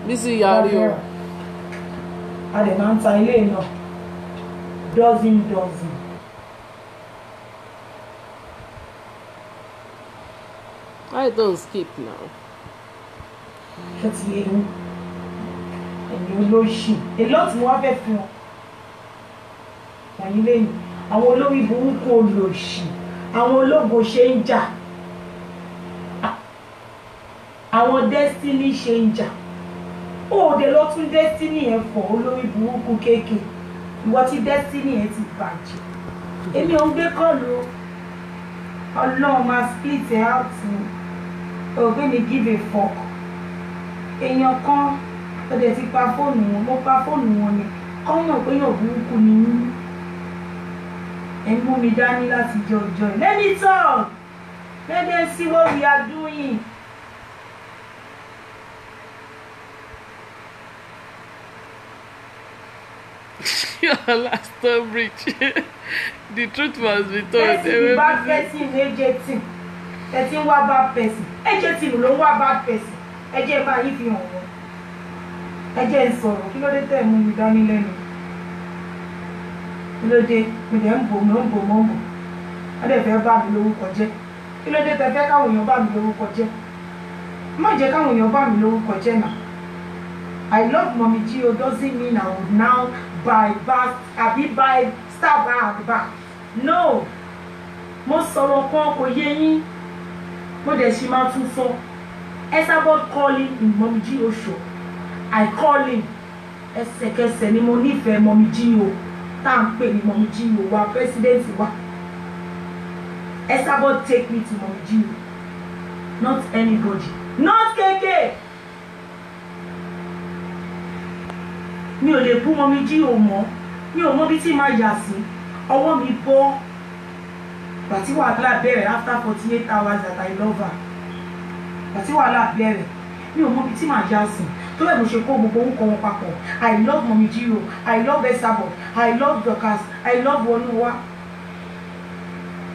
Bísí yàrá o. A dẹ̀ máa ń ta ilé náà dozen. I don't skip now. Ṣé ti yé yín? Ẹ̀yin olóṣì. Èló tí mo wá fẹ́ fi hàn. Ẹ̀yin lẹ́yìn. Àwọn olórí burúkú olóṣì. Àwọn ológo ṣe ń jà. Àwọn destiny ṣe ń jà. Òde ló tún destiny yẹn fọ̀ olórí burúkú kéèké. Ìwọ tí destiny yẹn ti bàjẹ́. Èmi ò ń gbé kọ́ọ̀lù Ọlọ́run máa split it out ni. Ògbé mi give a fuck. Èèyàn kan ó dẹ̀ ti pa fóònù wọn. Mo pa fóònù wọn ni. Kọ́mọ̀ pé yóò burúkú ni yín. Ẹ mú mi dání láti jọjọ. Let me talk. Let them see what we are doing. Your last bridge. The truth must be told. Person bad person agenting. Person wa bad person. Agenting ló wá bad person. Ẹ jẹ́ bá yín fi hàn wọ́n. Ẹ jẹ́ ń sọ̀rọ̀. Kí ló dé tẹ́ mú mi dání lẹ́nu? Kí ló dé? Mi dẹ̀ ń bò. Wọ́n dẹ̀ fẹ́ bá mi lórúkọ jẹ́. Kí ló dé tẹ́ fẹ́ káwọn èèyàn bá mi lórúkọ jẹ́? Má jẹ́ káwọn èèyàn bá mi lórúkọ jẹ́ náà. I love Mommy Gio doesn't mean I would now buy stab her at the back. No. Mo sọ̀rọ̀ kan kò yé yín. Mo dẹ̀ ṣì máa tún sọ. Esabod calling in Mommy Gio show. I call him. Ẹsẹ̀kẹsẹ̀ ni mo nífẹ̀ẹ́ Mommy Gio. Tá à ń pè ní Mommy Gio wa president wa. Esabod take me to Mommy Gio. Not anybody. Not Keke. Mi ò lè bú Mommy Gio mọ́. Mi ò mọ̀ bí tí máa yà sí. Ọwọ́ mi bọ́. Bàtí wàhálà bẹ̀rẹ̀ after 48 hours that I love her. Bàtí wàhálà bẹ̀rẹ̀. Mi ò mọ̀ bí tí máa yà sí. Tó bẹ́ẹ̀ mo ṣe kó gbogbo orúkọ wọn papọ̀. I love Mommy Gio. I love Esabod. I love Dorcas. I love Wonuwa.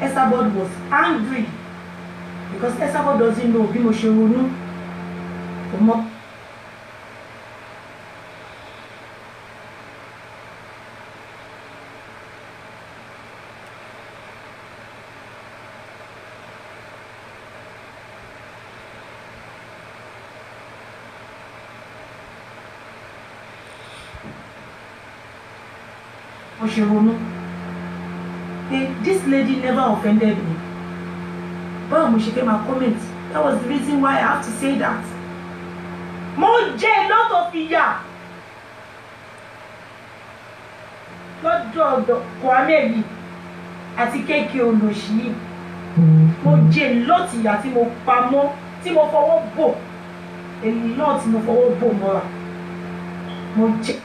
Esabod was angry because Esabod doesn't know bí mo ṣe ronú. Kò mọ̀. This lady never offended me. But my comment. That was the reason why I have to say that. Mo jẹ lot of ìyà. Lọ́dọ̀ Kwame yìí àti Keke olóṣì yìí. Mo jẹ lot ìyà tí mo pamọ́, tí mo fọwọ́ bò. Èyí náà tí mo fọwọ́ bò mọ́ra. Mo jẹ.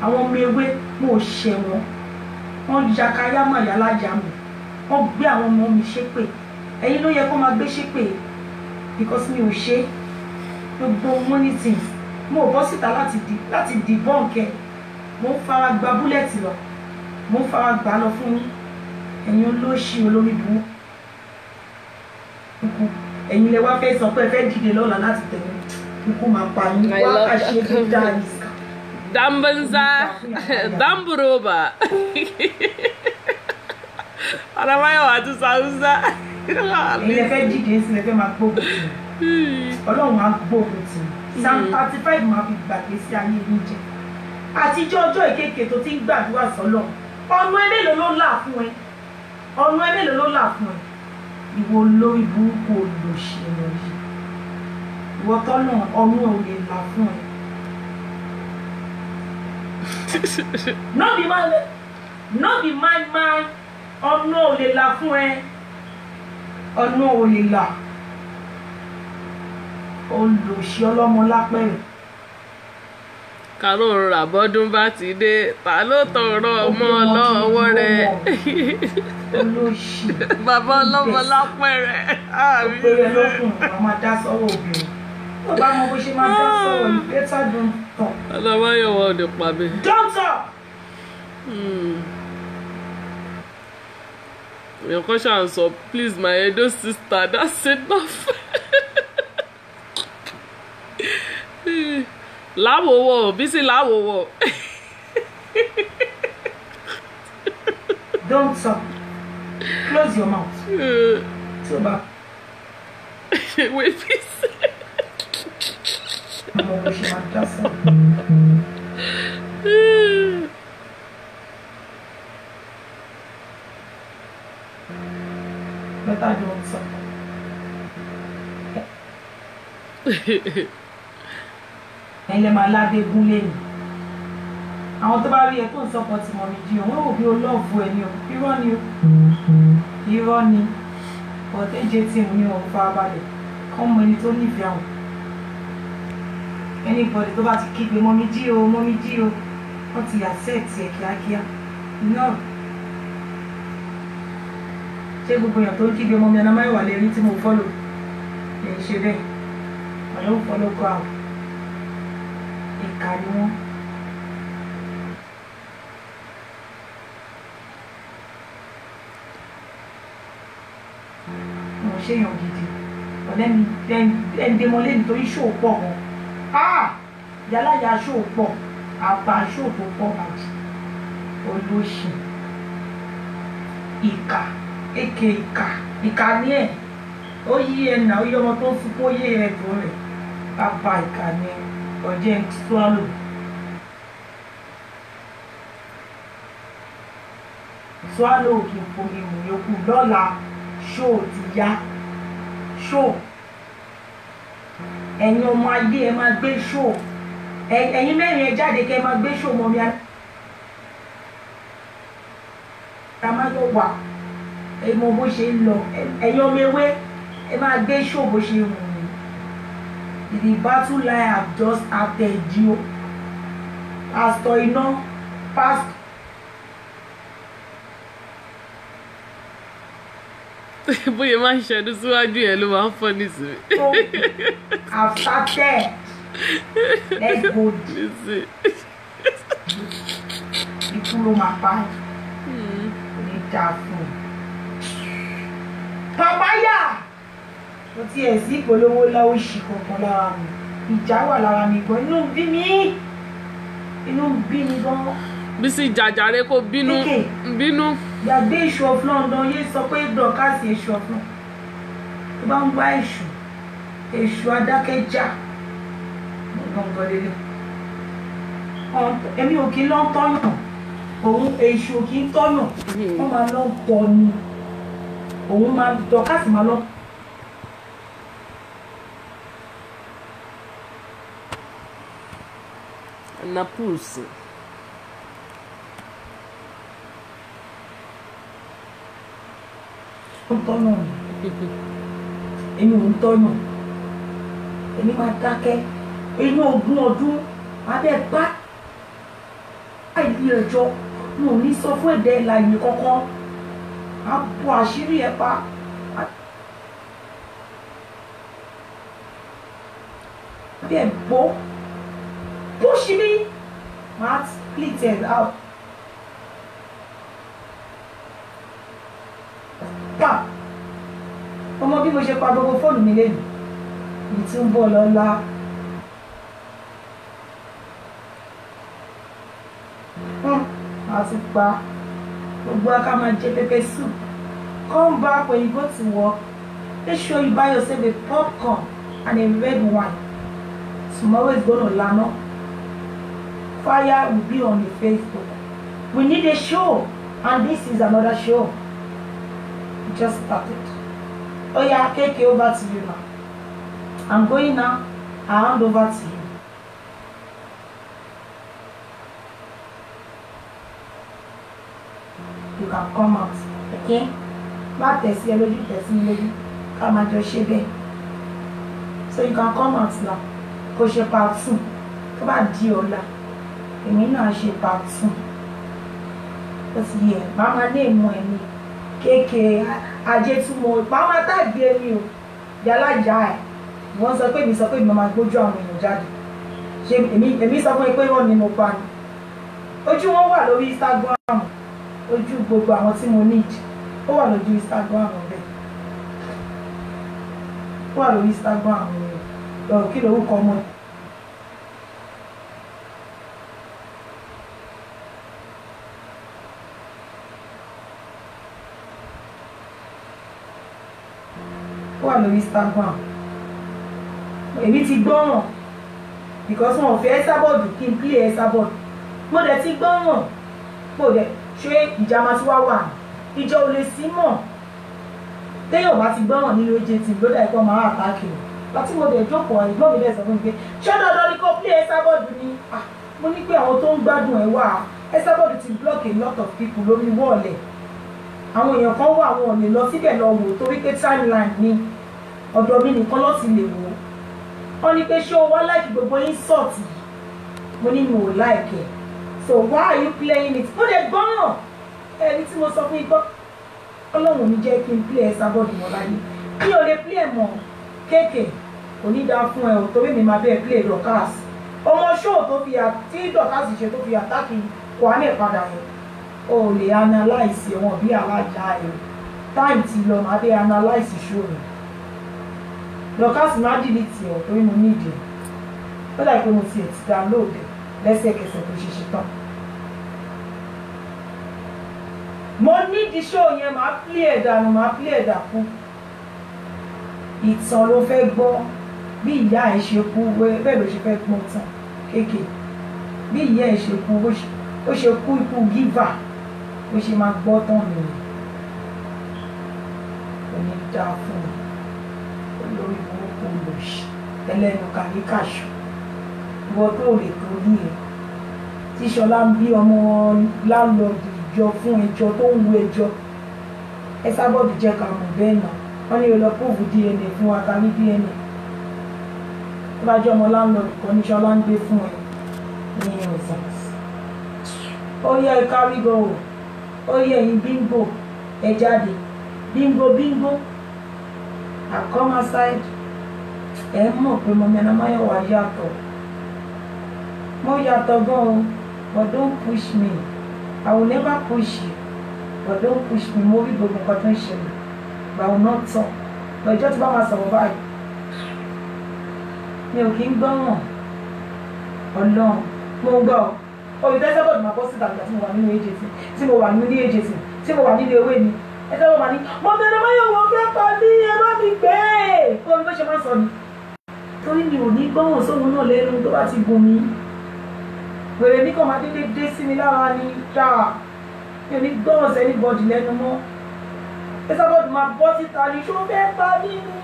Àwọn ọmọ ewé mo ṣẹ̀ wọ́n yakaya mọ̀ yálàjà mi wọ́n gbé àwọn ọmọ mi ṣépè ẹ̀yin ló yẹ kó máa gbé ṣépè because mi ò ṣe gbogbo money things mo bọ́ síta láti debunk ẹ̀ mo ń fara gba búlẹ̀tì lọ mo ń fara gbà lọ fún yín ẹ̀yin olóṣì olórí burúkú ẹ̀yin lẹ wá fẹ́ sọ pé ẹ fẹ́ dìde lọ́la láti tẹ̀lé ikú máa pa yín wá kàṣe bí dáa yìí. Dambanza, Damburoba. Aramayo àti Sausa. Ilé fẹ́ dìde sí ilé fẹ́ máa gbógun tì. Ọlọ́run máa gbógun tì. Psalm 35 máa fi gbàgbé sí ayé yín jẹ. Àtijọ́ ọjọ́ ìkéèké tó ti ń gbàdúrà sọ́lọ̀. Ọ̀nà ẹ mélòó ló là fún ẹ? Ọ̀nà ẹ mélòó ló là fún ẹ? Ìwọ olórí burúkú olóṣèlú yìí. Ìwọ tọ́nà ọ̀nà ò lè là fún ẹ. No be my man. Ọ̀nà ò lè là fún ẹ. Ọ̀nà ò lè là. Olùsí ọlọ́mọ lápẹ̀rẹ̀. Kàró rà bọ́dún bá ti dé. Ta ló tọrọ ọmọ lọ́wọ́ rẹ̀? Olùsí. Bàbá ọlọ́mọ lápẹ̀rẹ̀. Òpèrè lókun àwọn máa dá sọ́wọ́ obìnrin. Tó bá mọ bó ṣe máa dá sọ́wọ́ yìí, better don't talk. Ọlọ́wọ́ wọ́n ò lè pa mi. Don't talk. Your question so please my Edo sister, that's enough. Lawowo, busy lawowo. Don't talk. Close your mouth. So bad. Wait, please. Better don't talk. Ẹ̀yin máa ládé gún lẹ́yìn. Àwọn tó bá rí ẹ tó ń support Mummy G, wọ́n wò bí o love ẹ ni o. Irọ́ ni o. Irọ́ ni. Ọ̀tẹ́jẹ́ tí mo ní wọn farabalẹ̀. Kọ́ mọ ẹni tó nífẹ̀ẹ́ àwọn. Anybody tó bá ti kígbe Mummy G o, Mummy G o, wọ́n ti accept ẹ̀ kíákíá. No. Ṣé gbogbo èèyàn tó ń kígbe Mummy Anamáyọ̀wá lè rí tí mo follow? Lè ṣe bẹ́ẹ̀. I don't follow crowd. Ìkà ni wọ́n. Mo ṣèyàn gidi. Ọ̀lẹ́ mi ẹ̀ǹdẹ̀mọ́lé nítorí ṣó pọ̀ wọn. Yálà ya ṣó pọ̀. Àbá ṣó tó pọ̀ bàjẹ́. Olóṣì. Ìkà. Èké ìkà. Ìkà ni ẹ̀. Ó yí ẹ̀ nà ó yí ọmọ tó ń sunkún ó yé ẹ̀ tó rẹ̀. Bàbá ìkà ni ẹ̀. Ọ̀jẹ̀ swallow. Swallow kì í fomi mú yòókù lọ́la ṣó ti yá ṣó ẹ̀yin ọmọ ayé ẹ máa gbé ṣó ẹ̀yin mẹ́rin ẹ jáde kẹ́ ẹ máa gbé ṣó Mummy Anamáyọ̀wá ẹ mọ bó ṣe ń lọ ẹ̀yin ọmọ ewé ẹ máa gbé ṣó bó ṣe wù mí. The battle line have just started you. Pastor iná pastor. Bóyá máa ń ṣẹdún síwájú yẹn ló máa ń fọ́ nísìnyí. I've started. Let's go. Ikú ló máa pa ẹ́. Kò ní dáa fún un. Papaya! Mo ti ẹ̀ sí ìpolówó láwọ́ ìṣì kankan lára mi. Ìjà wà lára mi gan. Inú bí mi. Inú bí mi gan. Bísí jàjàre kó bínú. Bínú. Gbàgbé èṣù of London yé sọ pé dọ̀kásì èṣù of London. Tó bá ń wá èṣù. Èṣù adákẹ́jà. Mo gbọ́ngàn lélẹ̀. Èmi ò kí ń lọ tọ́yàn. Òun èṣù ò kí ń tọ́yàn. Wọ́n máa lọ tọ́ ni. Òun máa dọ̀kásì máa lọ. Na pulse. Tọ́nà èmi ò ń tọ́nà èmi máa dákẹ́ inú ogún ọdún abẹ́ bá ilé ẹjọ́ mi ò ní sọ fún ẹ̀dẹ́ ìlànà kankan á bọ́ àṣírí ẹ̀ pa. Abẹ́ gbọ́ push me máa split it out. Ọmọ bí mo ṣe pa gbogbo fóònù mi lẹ́nu ní tí ń bọ̀ lọ́la àti pa gbogbo aká máa jẹ pepper soup. Come back when you go to work, make sure you buy yourself a popcorn and a red wine. Tomorrow is gonna lano. Fire will be on the Facebook. We need a show and this is another show. We just started. Oh yeah, KK, over to you now. I'm going now. I'll hand over to you. You can come out, okay? Má tẹ̀sí ẹ lójú, tẹ̀sí mi lójú. Ká máa jọ ṣe bẹ́ẹ̀. So you can come out now. Kò ṣe part 2. Tó bá di ọ̀la, èmi náà ṣe part 2. Ó ti yẹ, màmá ní ìmọ̀ ẹ̀mí. KK ajé tí mo máa tàgbé mi o yálà ìyá ẹ̀ wọ́n sọ pé mi máa gbójú àwọn èèyàn jáde ṣe èmi sọ fún ẹ pé wọ́n ní mo pa ni ojú wọn wà lórí Instagram ojú gbogbo àwọn tí mo need ó wà lójú Instagram ọ̀bẹ ó wà lórí Instagram kí lorúkọ ọmọ ẹ̀. ó wà lórí Instagram èmi ti gbọ́ràn because wọn ò fẹ́ Esabod kí n play Esabod mo dẹ̀ ti gbọ́ràn mo dẹ̀ ṣé ìjà máa ti wá wà ìjọ ò lè sí mọ̀ téèyàn bá ti gbọ́ràn nínú agency ló dà ẹ̀kọ́ máa àtàkì o láti mo dẹ̀ jókòó ẹ̀gbọ́n mi dẹ̀ sọ fún mi pé ṣé dandan ni kò play Esabod ni mo ní pé àwọn tó ń gbádùn ẹ̀ wà Esabod ti block a lot of people lórí wọ́ọ̀lẹ̀ àwọn èèyàn kan wà àwọn ò lè lọ síbẹ̀ lọ wò torí pé timeline ni ọ̀dọ̀ mi nìkan ló ti lè wò ó wọ́n ní pé ṣé o wá láìkí gbogbo insult yìí mo ní mi ò láìkẹ́ so why are you playing it ó lè gbọ́ràn ẹni tí mo sọ fún igbó ọlọ́run mi jẹ́ kí n play Esabod mọ́ láyé mi ò lè play mọ́ kéèké kò ní dáa fún ẹ ò torí mi máa bẹ́ẹ̀ play Dorkas ọmọ show tó fi tí Dorkas ṣe tó fi àtàkì Kwame padà yẹn o lè analyse wọn bí alájà ẹ time ti lọ máa bẹ́ẹ̀ analyse show rẹ̀ Dorkas má delete ẹ̀ torí mo need ẹ̀ ó dà pé mo ti ẹ̀ ti download ẹ̀ lẹ́sẹ̀kẹsẹ̀ tó ṣe tán. mo ní di show yẹn máa play ẹ̀dà nù máa play ẹ̀dà kú ìtàn ló fẹ́ gbọ́ bí ìyá ẹ̀ ṣe kú bẹ́ẹ̀ ló ṣe fẹ́ gbọ́n tán kéèké bí ìyá ẹ̀ ṣe kú ó ṣe kú ikú gíva ó ṣe máa gbọ́ tán mi ò ní dá fún mi olórí burúkú lòṣì ẹlẹ́nu kàríkàṣù ìwọ tó lè torí ẹ̀ tí Ṣọlá ń bí ọmọ láńlọ́ọ̀dù ìjọ fún ẹjọ́ tó ń wo ẹjọ́ Esabod jẹ́ ká mọ̀ bẹ́ẹ̀ náà wọ́n ní olùpọ̀fù DNA fún wa ká ní DNA tó bá jẹ́ ọmọ láńlọ́ọ̀dù kan ní Ṣọlá ń gbé fún ẹ ní ọ̀sán ó yẹ ẹ kárí gan o ó yẹ ẹ̀yin bíngò ẹ jáde bíngò I come aside ẹ mọ̀ pé mo mẹ́ná Máyọ̀wá yàtọ̀ mo yàtọ̀ gan o but don't push me I will never push you but don't push me mo rí gbogbo nǹkan tó ń ṣẹlẹ̀ but I will not talk but ìjọ tí bá máa sọ̀rọ̀ báyìí mi ò kí ń gbọ́ràn Ọlọ́run mo ń gbọ́ olùdá Esabod máa bọ́ síta nígbà tí mo wà nínú agency tí mo wà nínú agency tí mo wà nínú ewé ni Esabod máa ní mo bẹ̀rẹ̀ Máyọ̀wá fẹ́ pa ní ẹ bá mi gbé kó ní bó ṣe máa sọ ni torí mi ò ní gbọ́ràn sóhun náà lẹ́nu tó bá ti gùn mí wèrè ní kò máa dédé dé sí mi lára ní ṣáà mi ò ní gbọ́ràn sẹ́ni bọ́ọ̀dì lẹ́nu mọ́ Esabod máa bọ́ síta ní ṣó fẹ́ pa mí ní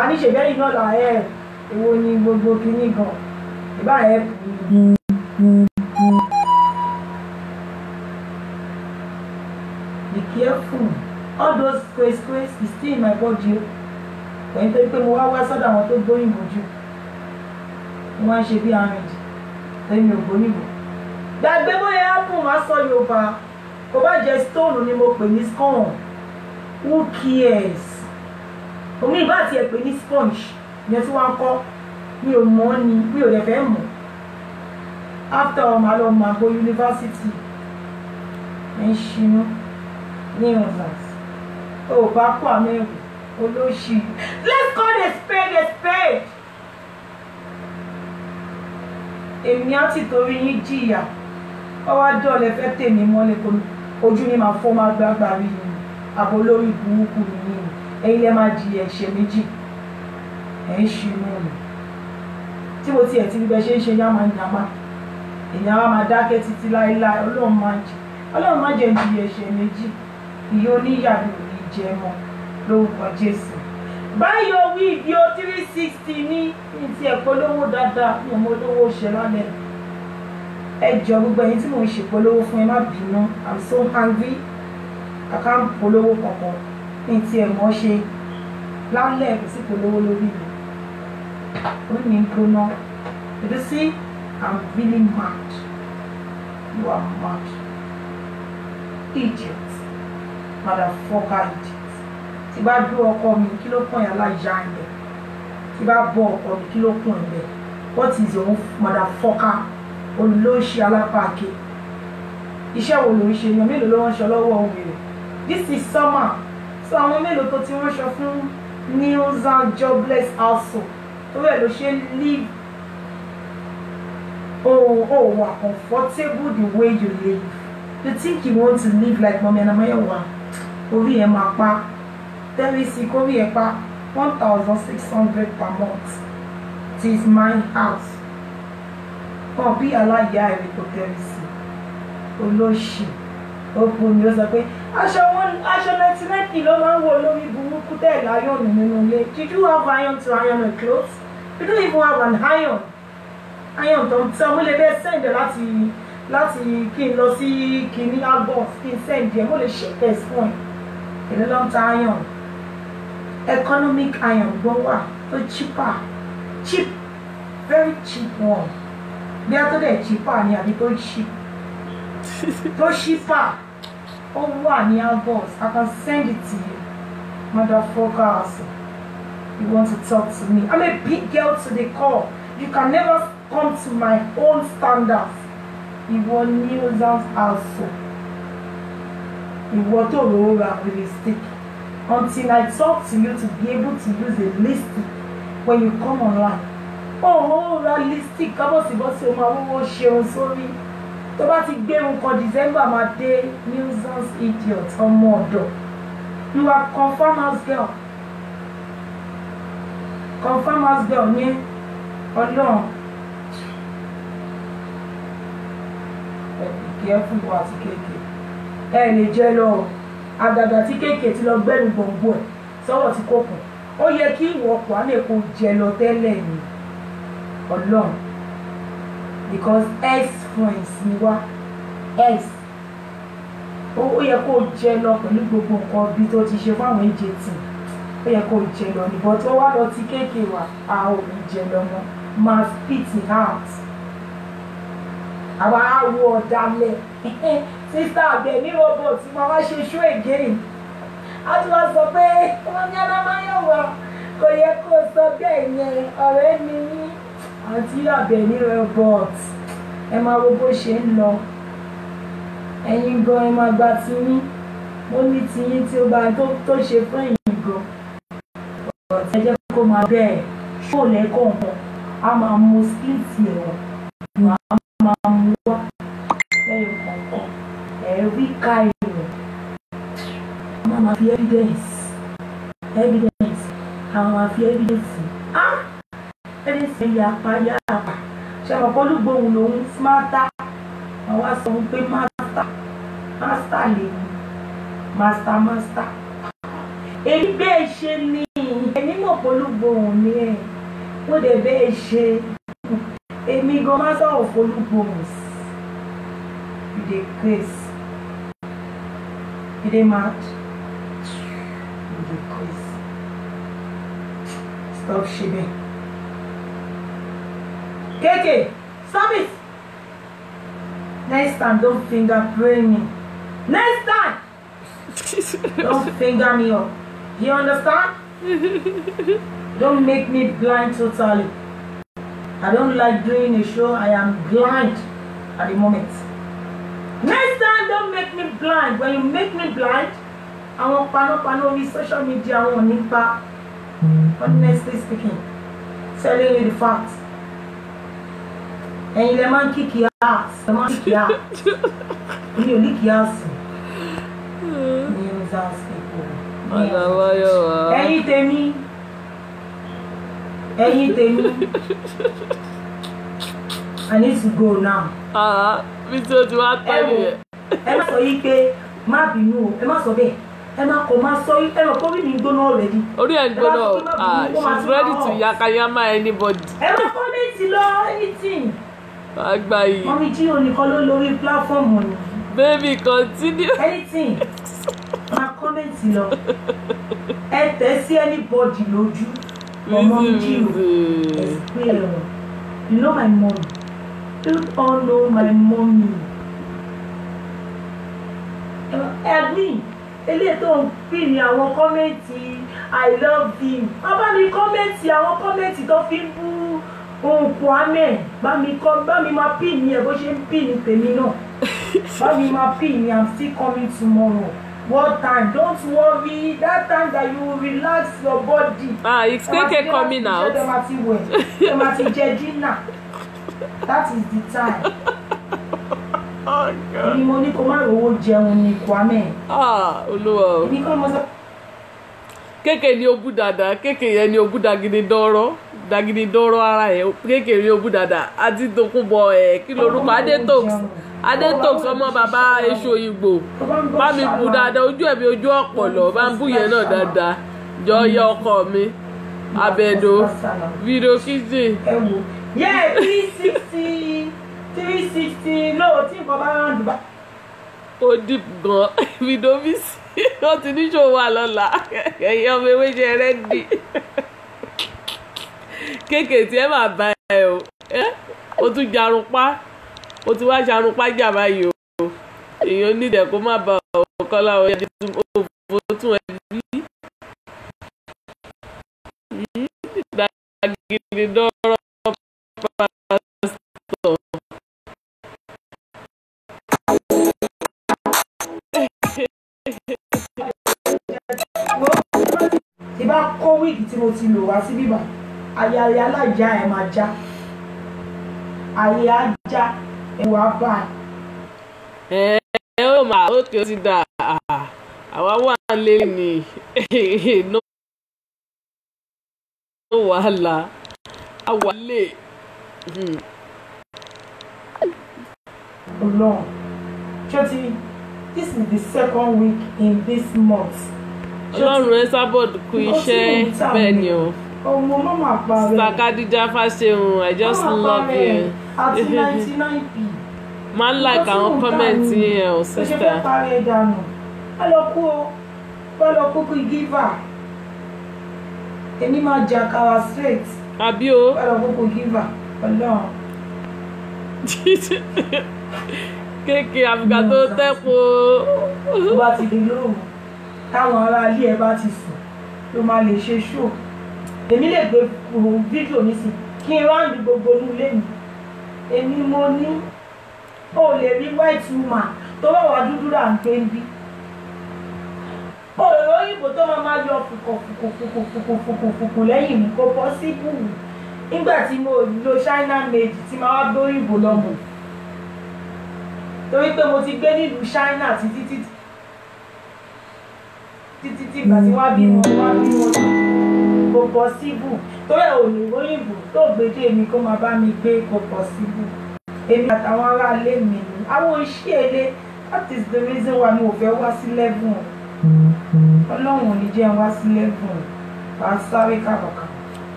àní ṣèbẹ́yìn náà là ẹ̀ èwo ni gbogbo kìíní gan ìbá ẹ̀ be careful all those squares is still in my body o ẹ̀yin tó pé mo wá sọ́dọ̀ àwọn tó gbóyìnbó jù wọ́n á ṣe bí arìnrìn lẹ́yìn ògbóyìnbó gbàgbé bóyá ápùn wá sọ Yorùbá kò bá jẹ́ stone ni mo pè ní scone who cares omi ìbá àti ẹ̀ pè ní sponge ìyẹn tí wọ́n kọ́ mi ò mọ̀ ni mi ò lè fẹ́ mọ̀ after ọmọ alọ́ máa go university ẹ̀ ń ṣinú ní ọ̀sán ó bá kọ́ àmẹ́rù olóṣì let's call a spade a spade èmi á ti torí yín jìyà ọwọ́ àjọ lè fẹ́ tèmi mọ́lẹ̀ kò ojú ni màá fọ́ máa gbàgbà rí ni àbò lórí burúkú nìyí ni ẹ̀yin lẹ́ máa jìyà ẹ̀ṣẹ̀ méjì ẹ̀ ń ṣinú mi tí mo tiẹ̀ ti rí bẹ́ẹ̀ ṣe ń ṣe yámáyámá èèyàn á máa dákẹ́ títí láéláé Ọlọ́run má jẹ́ jìyà ẹ̀ṣẹ̀ méjì ìyá oníyàwó ò ní jẹ mọ́ lórúkọ Jésù báyọ̀ wí ìdí o 360 ní ti ẹ̀polówó dáadáa ní ọmọ olówó ṣe lálẹ́ ẹ jọ gbogbo ẹ̀yin tí mò ń ṣèpolówó fún ẹ má bínú I'm so hungry kàkà ń polówó kankan ní ti ẹ̀ mọ́ ṣe lálẹ́ kò sí polówó lórí mi ó ní gbóná you see I'm really mad you are mad idiot motherfucker idiot tí bá dúró ọkọ mi kí ló kàn yà láyà ẹ̀ tí bá bọ́ ọkọ mi kí ló kàn ẹ̀ what is your motherfucker olùlóṣì alápàkè iṣẹ́ wo ló ń ṣe yan mélòó ló ń ṣe lọ́wọ́ òun rẹ̀ this is summer. So àwọn mélòó tó ti ránṣọ fún News and Jobless also. So where ló ṣe live. Oh, are comfortable the way you live. You think you want to live like Mommy and Amayawa? Orí ẹ̀ máa pa. Tẹ́lẹ̀ sí kórí ẹ̀ pa 1,600 per month. It is my house. Oh, bí aláya ẹ̀rí kò tẹ́lẹ̀ sí. Olóṣì. Open ni ó sọ pé aṣọ 99 kilo máa ń wọ lórí burúkú tẹ́lẹ̀ iron nínú ilé. Did you have iron to iron your clothes? You don't even have an iron. Iron tó ń tẹ́ mo lè bẹ́ẹ̀ send láti kí n lọ sí kíní albums kí n send ẹ̀ mo lè ṣe test fún ẹ̀. Èlé ló ń ta iron. Economic iron gbọ́ wà tó cheap, very cheap one. Bí a tó dẹ̀ cheaper ni àbí tó cheap. Tó cheaper. Ó wà ní albums. I can send it to you. Motherfuckers. You want to talk to me? I'm a big girl to the core. You can never come to my own standards. Ìwọ News also. Ìwọ tó rọra realistic. Until I talk to you to be able to use a lipstick when you come online. Oh, realistic. Kábọ̀sibọ́sí o máa wọ́wọ́ ṣeun sórí. Tó bá ti gbé nǹkan December máa dé nuisance idiot ọmọ ọ̀dọ̀. You are confirm house girl. Confirm house girl ní Ọlọ́run. Careful ìwà àti kéèké. Ẹ lè jẹ́ lọ àgàgà tí kéèké ti lọ gbẹ́nu gbòǹgbò ẹ̀ sọ́wọ́ tí kò kùn. Ó yẹ kí ìwọ ọkọ̀ á lè kó jẹ lọ tẹ́lẹ̀ ni Ọlọ́run. Because ex-friends ni wá. Ex. Ó yẹ kó jẹ lọ pẹ̀lú gbogbo nǹkan bí tó ti ṣe fáwọn AJT. Ó yẹ kó jẹ lọ ní but ó wá lọ tí kéèké wà á ò ní jẹ lọ mọ́. Máa spit it out. Àwa á wo ọ̀dàlẹ̀. Sister àgbẹ̀ ní robot máa wá ṣe show again. A ti wá sọ pé wọ́n ní Alámáyọ̀wá kò yẹ kó sọ bẹ́ẹ̀ yẹn ọ̀rẹ́ mi ní àti àbẹ̀ ní robot. Ẹ máa wo bó ṣe ń lọ. Ẹ̀yin gan ẹ máa gba tiyín. Mo ní tiyín tí ó bá tó ṣe fún ẹ̀yin gan. Ẹ jẹ́ kó máa bẹ́ẹ̀ ṣó lẹ́kọ̀ọ̀kan. A máa mú skills ẹ̀rọ. A máa mú wá lẹ́yìn kọ̀ọ̀kan. Ẹ̀rí ká ẹ̀rọ. A máa fi evidence. A máa fi evidence. Evidence yapa. Ṣé àwọn olùgbòhùn lòun smarter? Àwọn wá sọ pé master lè ní. Master. Èyí bẹ́ẹ̀ ṣe ni ẹni mọ̀ olùgbòhùn ni ẹ̀. Wọ́n dẹ̀ bẹ́ẹ̀ ṣe. Èmi gan máa sọ̀rọ̀ olùgbòhùn. You dey craze. You dey mad. You dey craze. Stop shivering. Keke, stop it. Next time, don't finger pray me. Next time, don't finger me up. You understand? Don't make me blind totally. I don't like doing a show. I am blind at the moment. Next time, don't make me blind. When you make me blind, I want pano with social media. I want impact. Honestly speaking, telling you the facts. And you man kick your ass. The man kick your ass. You lick your ass. News ass people. Ẹ̀yin tèmi. I need to go now. Mi tí o ti wá tẹ́lẹ̀ yẹn. Ẹ má sọ yí pé má bínú o. Ẹ má sọ bẹ́ẹ̀. Ẹ má kọ̀ má sọ yí. Ẹ má kọ́ bí mi gbóná already. Orí ẹ̀ ń gbóná. She's ready to yakayama anybody. Ẹ má kọ́mẹ́ntì lọ anything. Àgbà yìí. Mọ́mí jí oníkan ló lórí platform ni. Baby, continue. Anything. Má kọ́mẹ́ntì lọ. Ẹ tẹ̀ sí anybody lójú. Mọ́mí jí o. You know my mom. You all know my mommy. Ẹ̀gbìn eléyìí tó ń pè ní àwọn kọ́mẹ́ntì I love you. Bàbá mi kọ́mẹ́ntì àwọn kọ́mẹ́ntì tó fi ń bú ohun Kwame. Bá mi máa pè ní ẹ̀ bó ṣe ń pè ní tèmi náà. Bá mi máa pè ní I'm still coming tomorrow. What time? Don't worry. That time that you will relax your body. It's KK coming out. That is the time. Oh God. Olúwa. Kéèké ni obu dada, kéèké yẹn ni obu dagidi dọ́rọ́ ara ẹ̀, kéèké ni obu dada, àti Tòkunbọ̀ kí lorúkọ Adétòks ọmọ bàbá Èṣù Òyìnbó, bá mi bu dada, ojú ẹ̀mí ojú ọ̀pọ̀lọ̀, bá ń bú yẹn náà dada, jọ yẹ ọkọ mi, Abẹ́dó, video kitchen. Yeah, 360, no, tí nǹkan bá rán dùbà. Ó dìp gan, video bí sí. Ó ti ní ṣòwò àlọ́lá ẹ̀yìn ọmọ ewé jẹ rẹ́dì kéèké tí ẹ máa bá ẹ o ó tún jarun pa ó ti wá jarun pa jà báyìí o èèyàn nídẹ̀ kó má ba ọkọ láwọn ẹni tó tún ẹ bí ìdàgìrì dọ́rọ̀ pásítọ̀. Tí bá kó wíìgì tí mo ti lò wá sí bíbà ayé alájà ẹ̀ máa já ayé ajá ẹ̀wà báyìí. Ó máa ókè ó ti dà àwa wà lé ní no wàhálà àwa lè. Ọlọ́run ṣọ́tí this is the second week in this month. Ọlọ́run ẹ sábọ̀dù kú iṣẹ́ bẹ́ẹ̀ ni o. Ọmọ mama pa rẹ̀. Sakadija Fáṣẹ̀hùn, I just love you. Àti 99p. Máa ń like àwọn kọ́mẹ̀ntì yẹn o, sister. Ó ṣe fẹ́ parí ẹ̀ dànù. Ẹ lọ kú kí gíva. Èmi máa jà kára straight. Àbí o. Ẹ lọ kú gíva. Ọlọ́run. Kéèké àbùkà tó tẹ́po. Tó bá ti di lóru, táwọn ará ilé ẹ bá ti sùn, ló máa lè ṣe ṣó. Èmi lè gbé fídíò mi sí kí n ráǹdì gbogbo inú ilé mi. Èmi mo ní ó lè rí white woman tó bá wà dúdú là ń gbé ń bí. Òyìnbó òyìnbó tó máa yọ fùkùfùkù lẹ́yìn mi kò pọ́síbù. Nígbà tí mo lo China made tí máa wá gbé òyìnbó lọ́mọ. Torí pé mo ti gbé nílùú China títí ìgbà tí wọ́n bí wọn kò pọ́síbù. Torí òyìnbó òyìnbó tó gbédè mi kó máa bá mi gbé kò pọ́síbù. Èmi àtàwọn ará ilé mi ni àwọn iṣẹ́ ilé, that is the reason why mi ò fẹ́ wá sí level. Ọlọ́run ò ní jẹ́ wá sí level. Wàá sáré kàbàkà.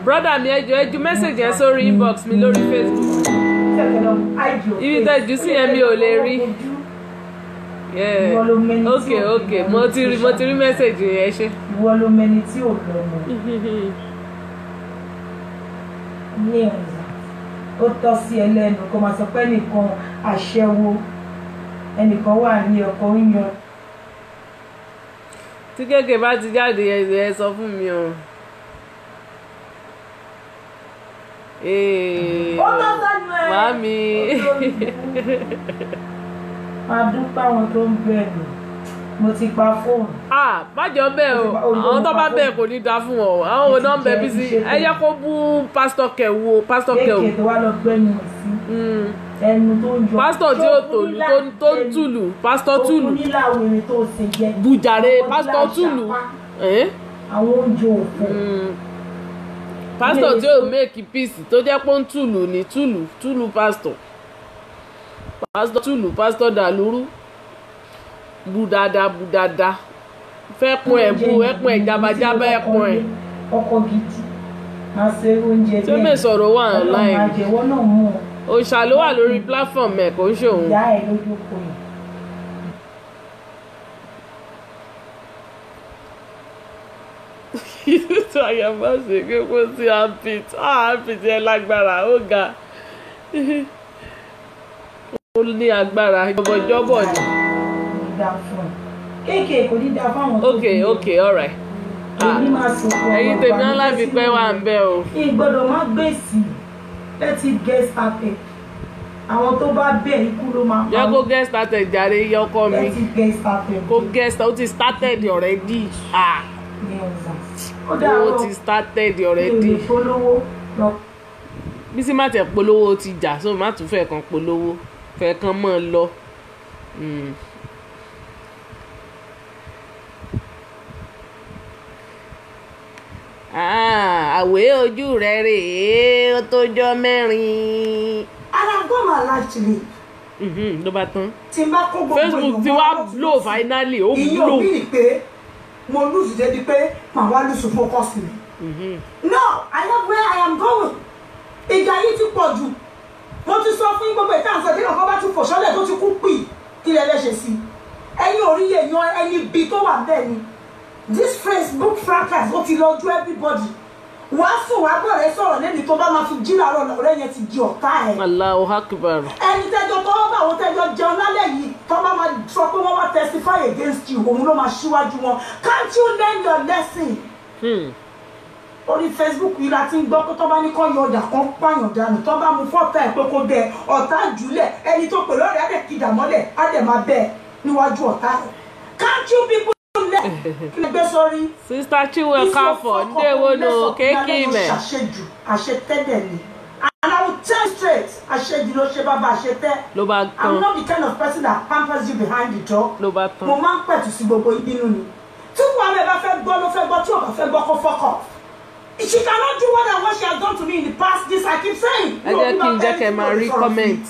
Brother mi ẹ ju message yẹn sórí inbox mi lórí Facebook. Ibi tẹ́ jù sí yẹn mi ò lè rí. Okay, mo ti rí message yẹn ṣe. Ìwọ ló mẹni tí ò lọ mọ. Ní ọ̀nà ó tọ́ sí ẹlẹ́nu kó máa sọ pé ẹnìkan aṣẹ́wó ẹnìkan wà ní ọkọ̀ yíyan. Tí kéèké bá ti jáde ẹ sọ fún mi o. Ó tọ́ sánú ẹ. Màámi. Máa dúpẹ́ àwọn tó ń bẹ̀rù. Mo ti pa fóònù. Bájọ́ bẹ́ẹ̀ o, àwọn tó bá bẹ́ẹ̀ kò ní dáa fún ọ, àwọn ò náà ń bẹ bí sí. Ẹ yẹ kó bú pásítọ̀ Kẹ̀wù o, pásítọ̀ Kẹ̀wù. Kéèké tó wá lọ gbẹ́nu sí. Ẹnu tó ń yọ. Pásítọ̀ tí ó tòlù tó ń tùlù, pásítọ̀ tùlù. Tó níláwèrè tó ṣe jẹ. Bùjàre pásítọ̀ tùlù. Àwọn oúnjẹ òfò. Pásítọ̀ tí ó make peace tó jẹ́ pé ó ń tùlù ní tùlù pásítọ̀. Pásítọ̀ tùlù, pásítọ̀ dàlúrú. Budada fẹ́ pọn ẹ̀ jábàjábà ẹ̀ pọn ẹ̀. Ọkọ gidi máa ṣe oúnjẹ tí ó mè sọ̀rọ̀ wà online àjẹwọ́ náà mú ọ. òòṣà ló wà lórí platform ẹ̀ kò ń ṣòun. ìyá ẹ̀ lójú kò yìí. tó àyàmá ṣe pé kó sí armpit yẹn lágbára ó ga ó ní agbára jọ̀bọ̀jọ̀bọ̀ ni. kéèké kò ní dáa fáwọn tó bí. okay alright. ẹ̀yin tèmi náà láti pẹ́ wà ń bẹ́ o. ìgbọ́dọ̀ má gbèsè let it get started. àwọn tó bá bẹ̀ ikú ló máa jẹ́ kó get started jàre iye ọkọ mi ẹ ti get started kó get started ó ti started already ó ti started already Bísí má tẹ̀ polówó ti jà so má tún fẹ́ kan polówó fẹ́ kan mọ́ ọ lọ. Àwé ojú rẹ̀ rèé ó tójọ́ mẹ́rin. And I've got my life to live. Ló bá tán. Tí n bá kó gbogbo Facebook ti wá blow finally ó blow. ìyẹn ò bí pé mo lose débi pé màá wá lose focus mi. No, I know where I am going. Ìjà yìí ti pọ̀ jù. Mo ti sọ fún gbogbo ìtàn sọ dénà kan bá tún fòṣọ́lẹ̀ tó ti kú pì kí lẹ lè ṣe sí. Ẹ̀yin orí èèyàn ẹni bí tó wà bẹ́ẹ̀ ni. This Facebook fracas ó ti lọ ju everybody. Wàá sùn wá bọ̀rẹ̀ sọ̀rọ̀ lẹ́ni tó bá máa fi jí làárọ̀ lọ́rẹ́ yẹn ti di ọ̀tá ẹ̀. Allahu Akbar. Ẹni tẹ́jọ́ tó bá àwọn tẹ́jọ́ jẹun lálẹ́ yìí tó bá máa sọ pé wọ́n máa testify against you òun ló máa ṣíwájú wọn. Can't you learn your lesson? Orí Facebook yìí la ti ń gbọ́ pé tó bá ní kọ́ yọ ọ̀dà kan pààyàn dànù tó bá mú fọ́tà ẹ̀ pé kó bẹ ọ̀tá jùlẹ̀ ẹni tó pè lọ́rẹ̀ á dẹ̀ kìdà mọ́lẹ̀ á dẹ̀ máa bẹ̀ níwájú ọ̀tá ẹ̀. Can't you people learn? Kí ni gbé sórí? Sister Chinwe Káfọ̀ ndéwo no kéèkì mẹ́. Àṣetẹ́dẹ̀ ni. And I will tell you straight, àṣejù ló ṣe bàbá àṣetẹ́. Ló bá tán. I'm not the kind of person that pampers you behind the door. Ló bá tán. Mo máa ń pẹ̀tù sí gbogbo ìbínú ni. Tí wọ́n bá fẹ́ gbọ́ ló fẹ́ gbọ́ tí ò bá fẹ́ gbọ́ kó fuck off. She cannot do what she has done to me in the past. This I keep saying. Ẹ jẹ́ kí n jẹ́ kẹ́ máa rí comment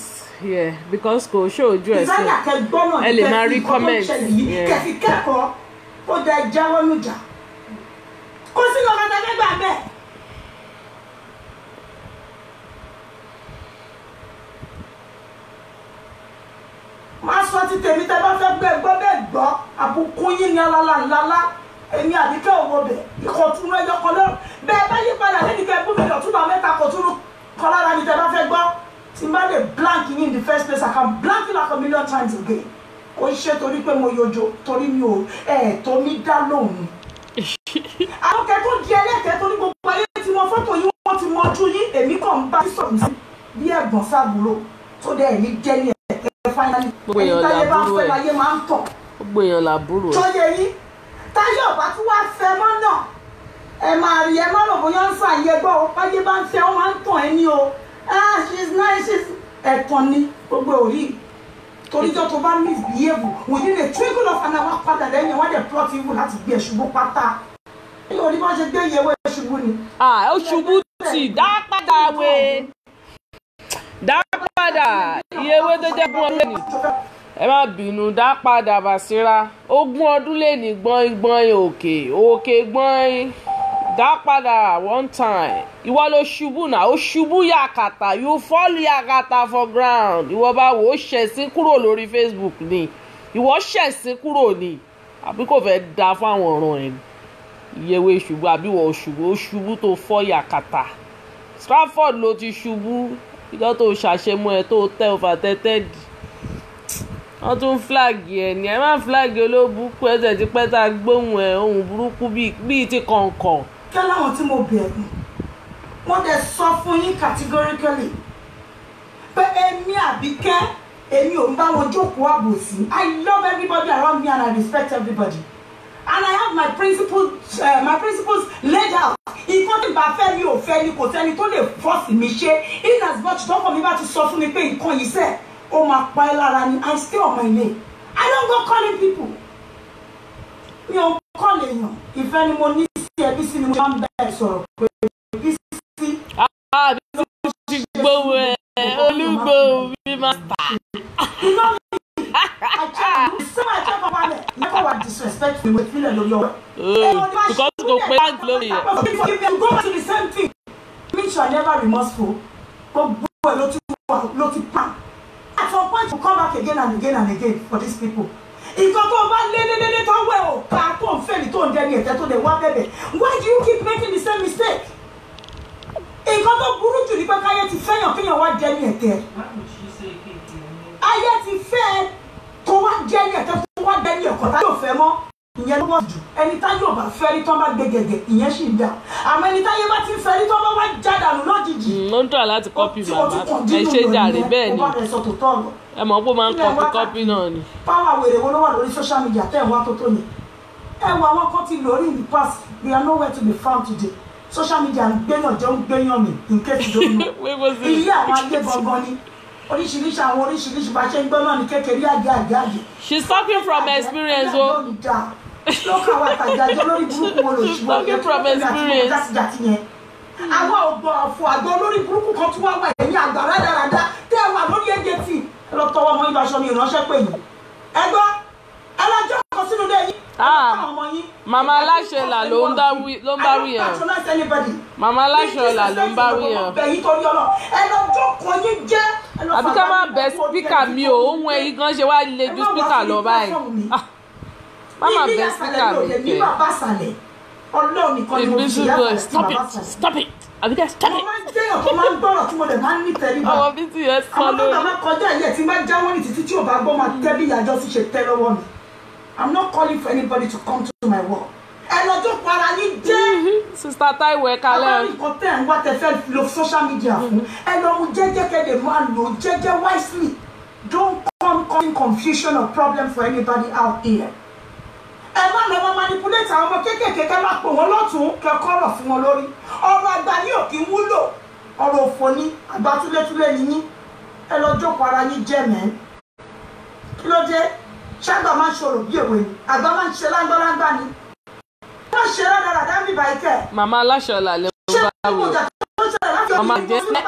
because kò ṣó ojú ẹ̀ sí. Ẹ lè máa rí comment. Kẹ̀sì kẹ́kọ̀ọ́ ó da ìjáwọ́ lójà. Kó sí lọ́kàn tẹ́lẹ̀ gbà bẹ́ẹ̀. Má sọ ti tèmi tẹ́ bá fẹ́ gbẹ́ gbọ́ bẹ́ẹ̀ gbọ́ àbùkù yín ní alálàlálá. Èmi àbíkẹ́ òwò bẹ̀ ìkọ̀tún ẹjọ́ kan lọ́rùn bẹ́ẹ̀ bá yí padà lẹ́ni kẹ́ bú mi lọ túbọ̀ mẹ́ta kò tún kọ́ lára ni tẹ́ bá fẹ́ gbọ́ tí má lè blank yín in the first place I can blank you like a million times again kò ṣe torí pé mo yojo torí mi ò tó mi dá lóhùn. Àwọn kẹ́kọ̀ọ́ di ẹlẹ́kẹ̀ẹ́ torí gbogbo ayé tí wọ́n fọ́tò yín wọ́n ti mọ ojú yín èmi kàn ń bá sọ̀rọ̀ sí bí ẹ̀gbọ́n sábúrò tó dẹ̀ ní jẹ́ ní ẹ̀kẹ́ fáínálì ẹni táyé bá fẹ́ láyé máa ń tọ̀. Gbogbo èèyàn làbúrò ẹ̀. Tó yẹ yín táyọ̀ bá tún wá fẹ́ mọ́ náà ẹ máa rí ẹ má lọ bóyá ń sàn yẹ gbọ́ ọ báyé bá ń fẹ́ ọ máa ń tàn ẹ́ ní o she's nice ẹ̀tàn ni gbogbo òrí toríjọ́ tó bá misbehave within a twinkle of an hour padà lẹ́yìn wọ́n dẹ̀ plot evil láti gbé ẹ̀ṣubú pátá ní orí bá ṣe gbé ìyẹ̀wò ẹ̀ṣubú ni. Ó ṣubú tì dá padà wé dá padà ìyẹ̀wò tó jẹ́ fún ọ lẹ́nu. Ẹ má bínú dá padà Bàṣírà 20 ọdún lè ní gbọ́n òkè gbọ́n dá padà one time ìwọ ló ṣubú náà ó ṣubú yàkàtà you fall yàkàtà for ground ìwọ bá wò ó ṣẹ̀sín kúrò lórí Facebook ni ìwọ ṣẹ̀sín kúrò ni àbí kò fẹ́ da fáwọn ọ̀ràn ẹ̀ ìyẹ̀wò ṣubú àbí ìwọ ṣubú tó fọ́ yàkàtà Stratford ló ti ṣubú ìjọ tó ṣàṣemọ ẹ tó tẹ overtated wọ́n tún flag ẹ̀ ní ẹ má flag olóbùkú ẹsẹ̀ ti pẹ́ tá a gbóhùn ẹ̀ ohun burúkú bíi ti kọ̀ọ̀kan. Kẹ́ láwọn tí mo bẹ̀rù wọ́n dẹ̀ sọ fún yín categorically pé èmi Àbíkẹ́ èmi ò ń bá wọn jókòó àbòsí. I love everybody around me and I respect everybody and I have my principles laid out. Nǹkan tí bá fẹ́ mi ò fẹ́ ni kò sẹ́ni tó lè force mi ṣe in as much tọ́kọ̀ mi bá ti sọ fún mi pé nǹkan yìí sẹ́ẹ̀ ó máa pa ẹ́ lára ni I stay on my lane. I don't go calling people. Mi ò call èèyàn ìfẹ́ ni mo ní sí ẹbí sí ni mo máa ń bẹ̀rẹ̀ sọ̀rọ̀ pé bí sí. Bí ti gbówó ẹ olúgbò bí máa tà. You know me I check up on it never was disrespectful with me lórí ọwọ́. Because kò pé láti lórí ẹ̀. If you go back to the same thing means you are never remorseful. Gbogbo ẹ̀ ló ti pan. At some point you come back again and again and again for these people. Nǹkan tó bá lé tó wẹ̀ ò ká tó ń fẹ́ni tó ń dẹ́ni ẹ̀tẹ́ tó lè wá bẹ̀bẹ̀. Why do you keep making the same mistake? Nǹkan tó burú jù ní pé káyé ti fẹ́yàn kéèyàn wá dẹ́ni ẹ̀tẹ́. Ayé ti fẹ́ tó wá dẹ́ni ẹ̀tẹ́ tó wá dẹ́ni ẹ̀kọ́ tá yóò fẹ́ mọ́. Ìyẹn ló wọ́n jù. Ẹni tá yóò bá fẹ́ rí tó bá gbé gẹ̀gẹ̀ ìyẹn sì ń dà. Àmọ́ ẹni táyé bá ti fẹ́ rí tó bá wá jáde dànù lójijì. Ó ń tọ́ láti copy màmá ẹ ṣe jàre bẹ́ẹ̀ ni ẹ mọ̀ pé ó máa ń copy náà ni. Power wèrè wo ló wà lórí social media tẹ́ ẹ̀ wá tó tó yẹn. Ẹ wo àwọn kan ti lórí in the past, they are nowhere to be found today. Social media ń gbéyàn jẹ́ ń gbéyàn mi in case you don't know. Ilé àwọn ayé gangan ni oríṣiríṣi àwọn oríṣiríṣi bá ṣe ń gbọ́ náà ní kékeré àgé. She's talking from experience o. Lókà wa tàjájọ́ lórí burúkú wo lò ṣùgbọ́n she's talking from experience. Àwọn ọ̀gbọ̀n ọ̀fọ̀ àgbọ̀ lórí burúkú kan tí wọ́n wà ẹ̀yìn àgbà rádaràdá tẹ́ ẹ wà lórí ẹ̀jẹ̀ tì ẹ lọ tọwọ́ ọmọ yín aṣọ mi ìránṣẹ́ pè yín. Ẹgbọ́n ẹlọ́jọ́ kan sínú ilé yín. Màmá aláṣẹ là ló ń bá wí yẹn. Màmá aláṣẹ là ló ń bá wí yẹn. Àbí ká má bẹ spíkà mi o, ohun ẹ̀yìn kan ṣe wá le ju spíkà lọ báyìí. Má má bẹ spíkà mi kẹ. Invisible, stop it. Àbí ká stop it. Àwọn bí ti yẹn sọ lórí. Àwọn bàbá kọjá yẹ tí n bá jáwọ́ ní títí tí ò bá gbọ́ máa tẹ́ bí ìyàjọ́ sì ṣe tẹ́ lọ́wọ́ mi. I'm not calling for anybody to come to my work. Ẹ lọ́jọ́ para yín jẹ́. Sister Taiwo ẹ kalẹ̀. Àwọn nǹkan tẹ̀ ń wá tẹ fẹ́ lo social media fún. Ẹ lọ mú jẹ́jẹ́ kẹ́lẹ̀ máa lò jẹ́jẹ́ wisely. Don't come causing confusion or problem for anybody out there. Ẹ má lọ máa manipulate àwọn ọmọ kéékèèké ká máa pò wọ́n lọ́tún kẹ́kọ̀ọ́ rọ̀ fún wọn lórí. Ọ̀rọ̀ àgbà ní òkè wúlò. Ọ̀rọ̀ òfò ni àgbà túlétúlé ni yín. Ẹ lọ́jọ́ para yín jẹ́ mẹ́. Kí ló dé? Ṣàgbà máa ń ṣòro bí èwe ni àgbà máa ń ṣe láńgbáláńgbá ni wọ́n ṣe rádaràdá mi báyìí kẹ́. Màmá aláṣọ làlẹ́ ló bá wò. Màmá àjẹsẹ́.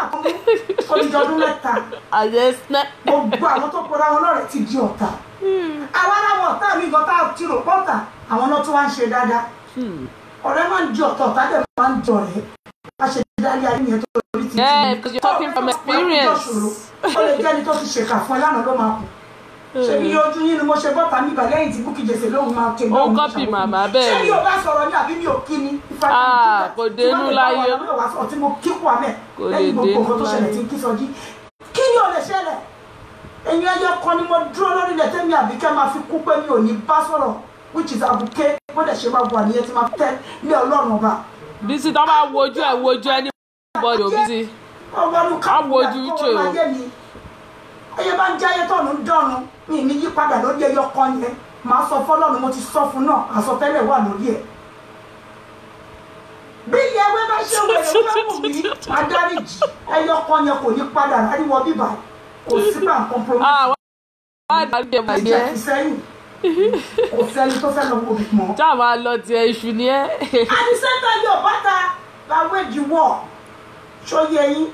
Olùjọdún mẹ́ta. Àjẹsẹ́. Gbogbo àwọn tó pera wọn lọ́rẹ̀ ti di ọ̀tá. Àwọn aráwọ̀ ọ̀tá mi gan tá a ti rò pọ́tà àwọn náà tún wá ń ṣe dáadáa. Ọ̀rẹ́ máa ń di ọ̀tá ọ̀tá dẹ̀ máa ń di ọ̀rẹ́. A ṣe dáadáa ayé yẹn tó lórí ti. Yeah, because you're talking from experience. Ó lè jẹ́ ẹni tó ti ṣèkà fún ẹ lánàá ló máa kù. Ṣé bí ojú yín ni mo ṣe bọ́ta mi balẹ̀ yìí tí Bukky Jesse lóhùn máa ké ó kọ́pì màmá bẹ́ẹ̀ ṣé ni. bí o bá sọ̀rọ̀ ní àbí mi ò kí ni. Kò dénú láyé. Tí mo kí kú amẹ́ lẹ́yìn gbogbo nǹkan tó ṣẹlẹ̀ tí ń kí sọjí. Kí ni ò lè ṣẹlẹ̀? Ẹ̀yin ẹyẹ kan ni mo dúró lórí ilẹ̀ tẹ́mi Àbíkẹ́ máa fi kú pé mi ò ní bá sọ̀rọ̀ which is Àbùké bó dẹ̀ ṣe máa wà nìyẹn tí máa tẹ́ ní Ọlọ́run ọba. Bísí tó bá wojú ẹni bọ́ọ̀dì ò Bísí. Á wojú ìṣe o. Ẹyẹ bá ń jáyé tọ̀nù ń dọ̀run mi ní yípadà lórí ẹyọ kan yẹn màá sọ fọ́lọ́run mo ti sọ fún náà àsọtẹ́lẹ̀ wà lórí ẹ̀. Bí ìyẹwé bá ṣe wẹ̀ ló fẹ́ wù mí adáríjì ẹyọ kan yẹn kò ní padà láríwọ bíbá kò sí bá nǹkan promise. Ìjẹ́ ti sẹ́yìn kò sẹ́ni tó fẹ́ lọ wo mọ́. Jáàmá lọ tiẹ̀ iṣu ni ẹ́. Àdìsẹ́ńtà yóò bàtà làwọn èjì wọ̀ ṣóyè yín.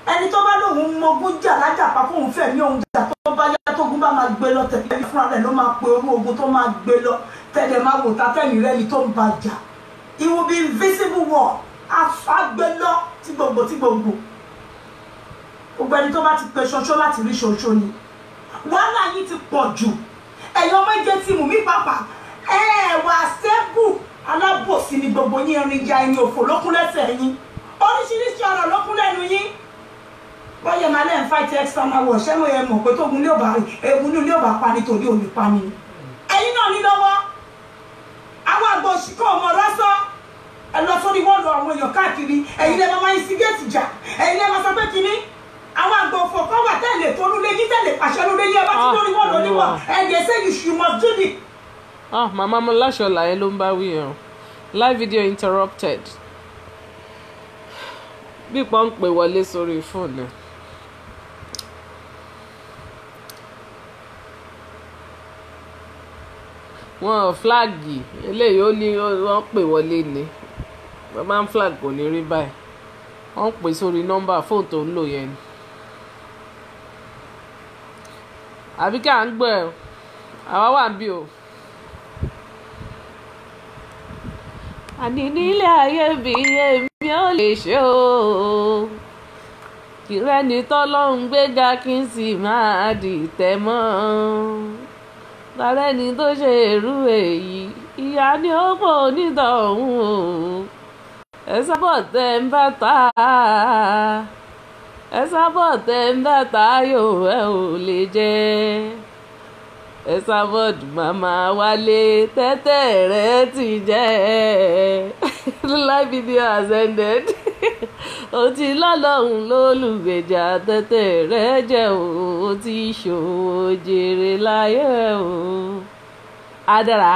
Ẹni tó bá lóun mọgún jà lájàpá fóun fẹ́ ní ohun jà tó bá yá tógun bá máa gbé lọ tẹ̀lé fúnra rẹ̀ ló máa pe orú ogun tó máa gbé lọ tẹ̀lé máa wò tá tẹ̀lé rẹ̀ ni tó ń ba jà. It will be invisible war àgbẹ̀ lọ tí gbogbo. Gbogbo ẹni tó bá ti pe ṣoṣo láti rí ṣoṣo ni. Wàhálà yìí ti pọ̀ jù. Ẹ̀yọ́ méje tí mú mi pàpà wà sẹ́kù alábòsí ni gbogbo yín rin ja ẹyin òfò lókun lẹ́sẹ̀ yín. Oríṣiríṣi ọ̀rọ̀ lókun lẹ́nu yín. Bọ́yẹ̀ máa lẹ́yìn fight external war ṣẹ́nu ẹ̀ mọ̀ pé tógun ní òbá egun ní òbá pa nítorí òní pa ni. Ẹ̀yin náà ní lọ́wọ́ àwọn àgbà òṣìkọ́ ọmọ lọ́sọ́ ẹ lọ sórí wọ́ọ̀lù àwọn èèyàn káàkiri ẹ̀yin lè máa instigate jà ẹ̀yin lè máa sọ pé kínní àwọn àgbà òfò kan wà tẹ́lẹ̀ tó lulẹ̀ yín tẹ́lẹ̀ pàṣẹ lulẹ̀ yín ẹ bá ti lórí wọ́ọ̀lù oníwọ̀ ẹ̀yẹ say you must do it. Màmá Ọláṣọlá yẹn ló ń bá wí yẹn live video interrupted bí pọ́n ń pè wọlé sórí fóònù. Wọ́n flagi eléyìí ó ní wọ́n pè wọlé ni wọ́n máa ń flag kò ní rí báyìí wọ́n pè sórí nọ́mbà fóònù tó ń lò yẹn ni. àbí kí à ń gbọ́ ẹ̀ àwa wà ń bí o. àní nílé ayé bí èmi ò lè ṣe o kìrẹ́ni tọ́lọ́run gbéga kí n sì máa dìtẹ̀ mọ́ lárẹ́ni tó ṣe èrú èyí ìyá ni ó pọ̀ onítọ̀hún o ẹ sábọ̀ tẹ́ ń bá ta ẹ sábọ̀ tẹ́ ń bá ta yóò ẹ ò lè jẹ́ ẹ sábọ̀ màmá wálé tẹ́tẹ́ rẹ ti jẹ́ live video has ended. ó ti lọ́lọ́run lólùgbèjà tẹ́tẹ́ rẹ̀ jẹ́ ó ti ṣòwò jèrè láyé o. Adára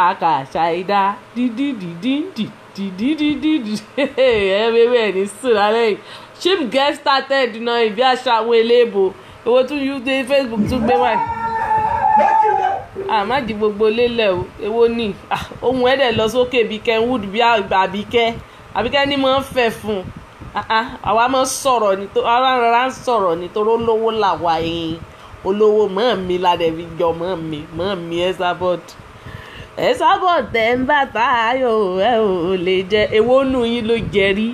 akàṣàìdá dídídídídídídídídí ẹ̀ẹ́dẹ́gbẹ̀ẹ́ ní sùn lálẹ́ yìí. Ship get started náà ìbí àṣà àwọn eléèbò owó tún yúdé Facebook tún gbé wáyé. Má di gbogbo lélẹ̀ o èwo ni ohun ẹ̀dẹ̀ lọ sókè bíi Kenwood bíi àbíkẹ́ ní mọ̀ ń fẹ̀ fún àwa mọ̀ sọ̀rọ̀ rárá ń sọ̀rọ̀ nítorí olówó làwa yẹn olówó mọ̀ mi ládẹ̀ fi jọ mọ̀ mi Esabod ẹ̀ ń bàtà ayò ẹ̀ ò lè jẹ èwo nù yín ló jẹ rí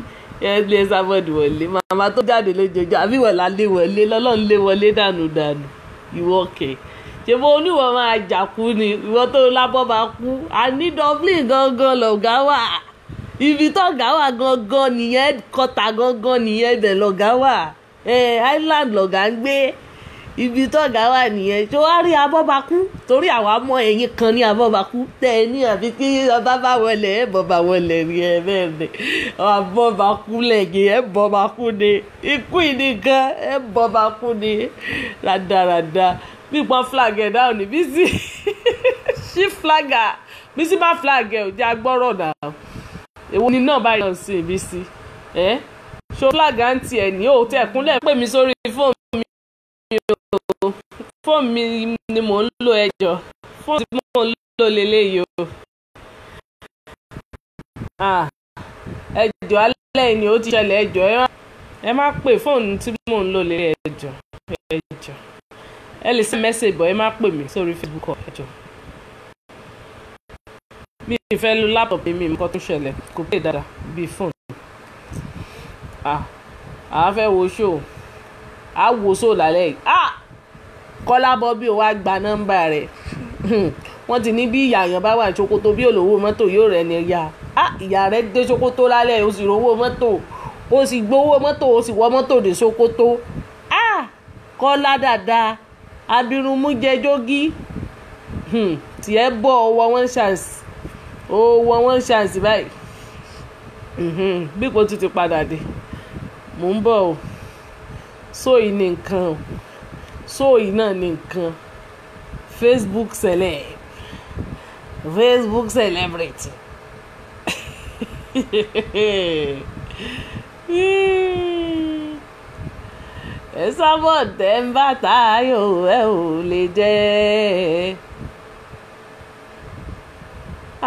ẹ̀ Esabod wọlé màmá tó jáde lójoojúmọ́ àbí wọ̀lá lé wọlé lọ́lọ́run lé wọlé dànù ìwọ kẹ̀ ṣe bó oníwọ̀ máa jà kú ni ìwọ tó lábọ́ bá kú àní Dublin gangan lọ̀gá wà ibi tọ́gá wà gangan nìyẹn kọta gangan nìyẹn ibẹ̀ lọ̀gá wà Island lọ̀gá ń gbé ibi tọ́gá wà nìyẹn tó wá rí Abọ́bakú torí àwa mọ ẹ̀yìn kan ní Abọ́bakú tẹ́ ẹ ní àfi kí ọba bá wọlé ẹ bọba wọlé rí ẹ bẹ́ẹ̀ ni Abọ́bakú lẹ́gìn ẹ bọ́bakú ni ikú ìnìkan ẹ bọ́bakú ni rádaràda pípọ́n flag ẹ̀ dáhùn ní Bísí ṣí flagger Bísí bá flag ẹ̀ ò jẹ́ agbọ́rọ̀ náà èwo ni náà bá yàn sí Bísí ṣó flagger ń tiẹ̀ ní o tẹ̀ kúnlẹ̀ pè mí sórí fóònù mi ni mò ń lo ẹjọ́ fóònù tí mò ń lò lélẹ́yìí o ẹjọ́ alẹ́ ni ó ti ṣẹlẹ̀ ẹjọ́ ẹ má pè fóònù tí mò ń lò lélẹ́yìí ẹjọ́ ẹ lè send message bọ̀ ẹ má pè mí sórí Facebook ẹjọ́ mi ì fẹ́ lo laptop mi nǹkan tó ṣẹlẹ̀ kò pè dáadáa bíi fóònù àá fẹ́ wo show á wo show lálẹ́ yìí Kọ́lá Bobby ó wá gba nọ́mbà rẹ̀ wọ́n ti ní bí ìyá yẹn bá wà ní Sokoto bí olówó mọ́tò yóò rẹ̀ ní ya ìyá rẹ̀ dé Sokoto lálẹ́ ó sì rówó mọ́tò ó sì gbowó mọ́tò ó sì wọ mọ́tò dé Sokoto Kọ́lá dáadáa abirunmú jẹ jógí tiẹ̀ bọ̀ ọwọ́ one chance báyìí bí kò tún ti padà dé mò ń bọ̀ o sóyì ní nǹkan o sóyì náà ní nǹkan Facebook celebrity Esabod tẹ́ ń bàtà ayò ẹ̀ ò lè jẹ́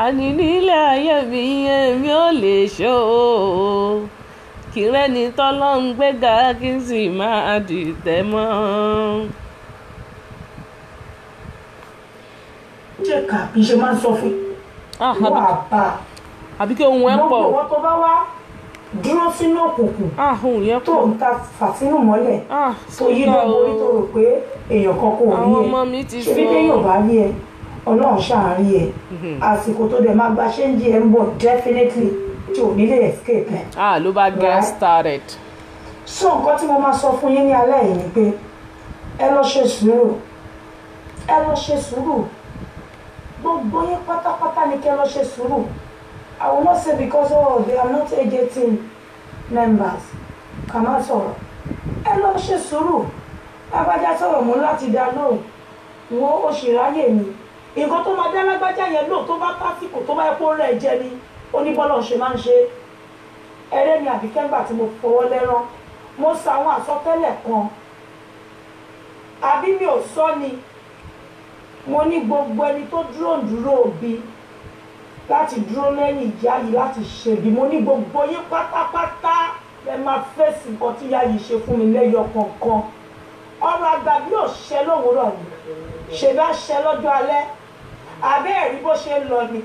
àní nílé ayé mi èmi ò lè ṣó kí rẹ́ni tọ́lọ́ ń gbéga kí n sì máa dìtẹ̀ mọ́. ṣé kà bí ṣe máa ń sọ fún wà bá àbí kí ohun ẹ pọ̀ gbogbo tó bá wá dúró sínú òkùnkùn tó ń ta fàsínú mọ́lẹ̀ tó yí lọ borí tó rò pé èèyàn kan kò rí ẹ ṣe bí téèyàn bá rí ẹ Ọlọ́run ṣàárí ẹ àsìkò tó dẹ̀ máa gba ṣéǹjì ẹ ń bọ̀ definitely tí ò nílé escape ẹ. ló bá get started. so nǹkan tí mo máa sọ fún yín ní alẹ́ yìí ni pé ẹ lọ ṣe sùúrù gbogbo yín pátápátá ni kẹ́ lọ ṣe sùúrù. I will not say because they are not age 18 members ká má sọ̀rọ̀ ẹ lọ ṣe sùúrù lágbájá sọ̀rọ̀ mú láti dá lóhùn wọ́n ó ṣì ráyè ni nǹkan tó máa dá lágbájá yẹn lò tó bá tásìkò tó bá yẹ kó rẹ̀ jẹ ni oníbọ́lọ̀ ṣe máa ń ṣe ẹrẹ́ ni àbíkẹ́ngbà tí mo fọwọ́ lẹ́rán mo sọ àwọn àsọtẹ́lẹ̀ kan àbí mi ò sọ ni mo ní gbogbo ẹni tó dúró òbí láti dúró lẹ́yìn ìyá yìí láti ṣèbí mo ní gbogbo yín pátápátá ẹ máa fèsì nǹkan tí ìyá yìí ṣe fún mi lẹ́yọ kọ̀ọ̀kan ọ̀rọ̀ àgbà bí ò ṣẹ lówùúrọ̀ ni ṣe bá ṣẹ lọ́jọ́ alẹ́ àbẹ́ ẹ̀rí bó ṣe ń lọ ni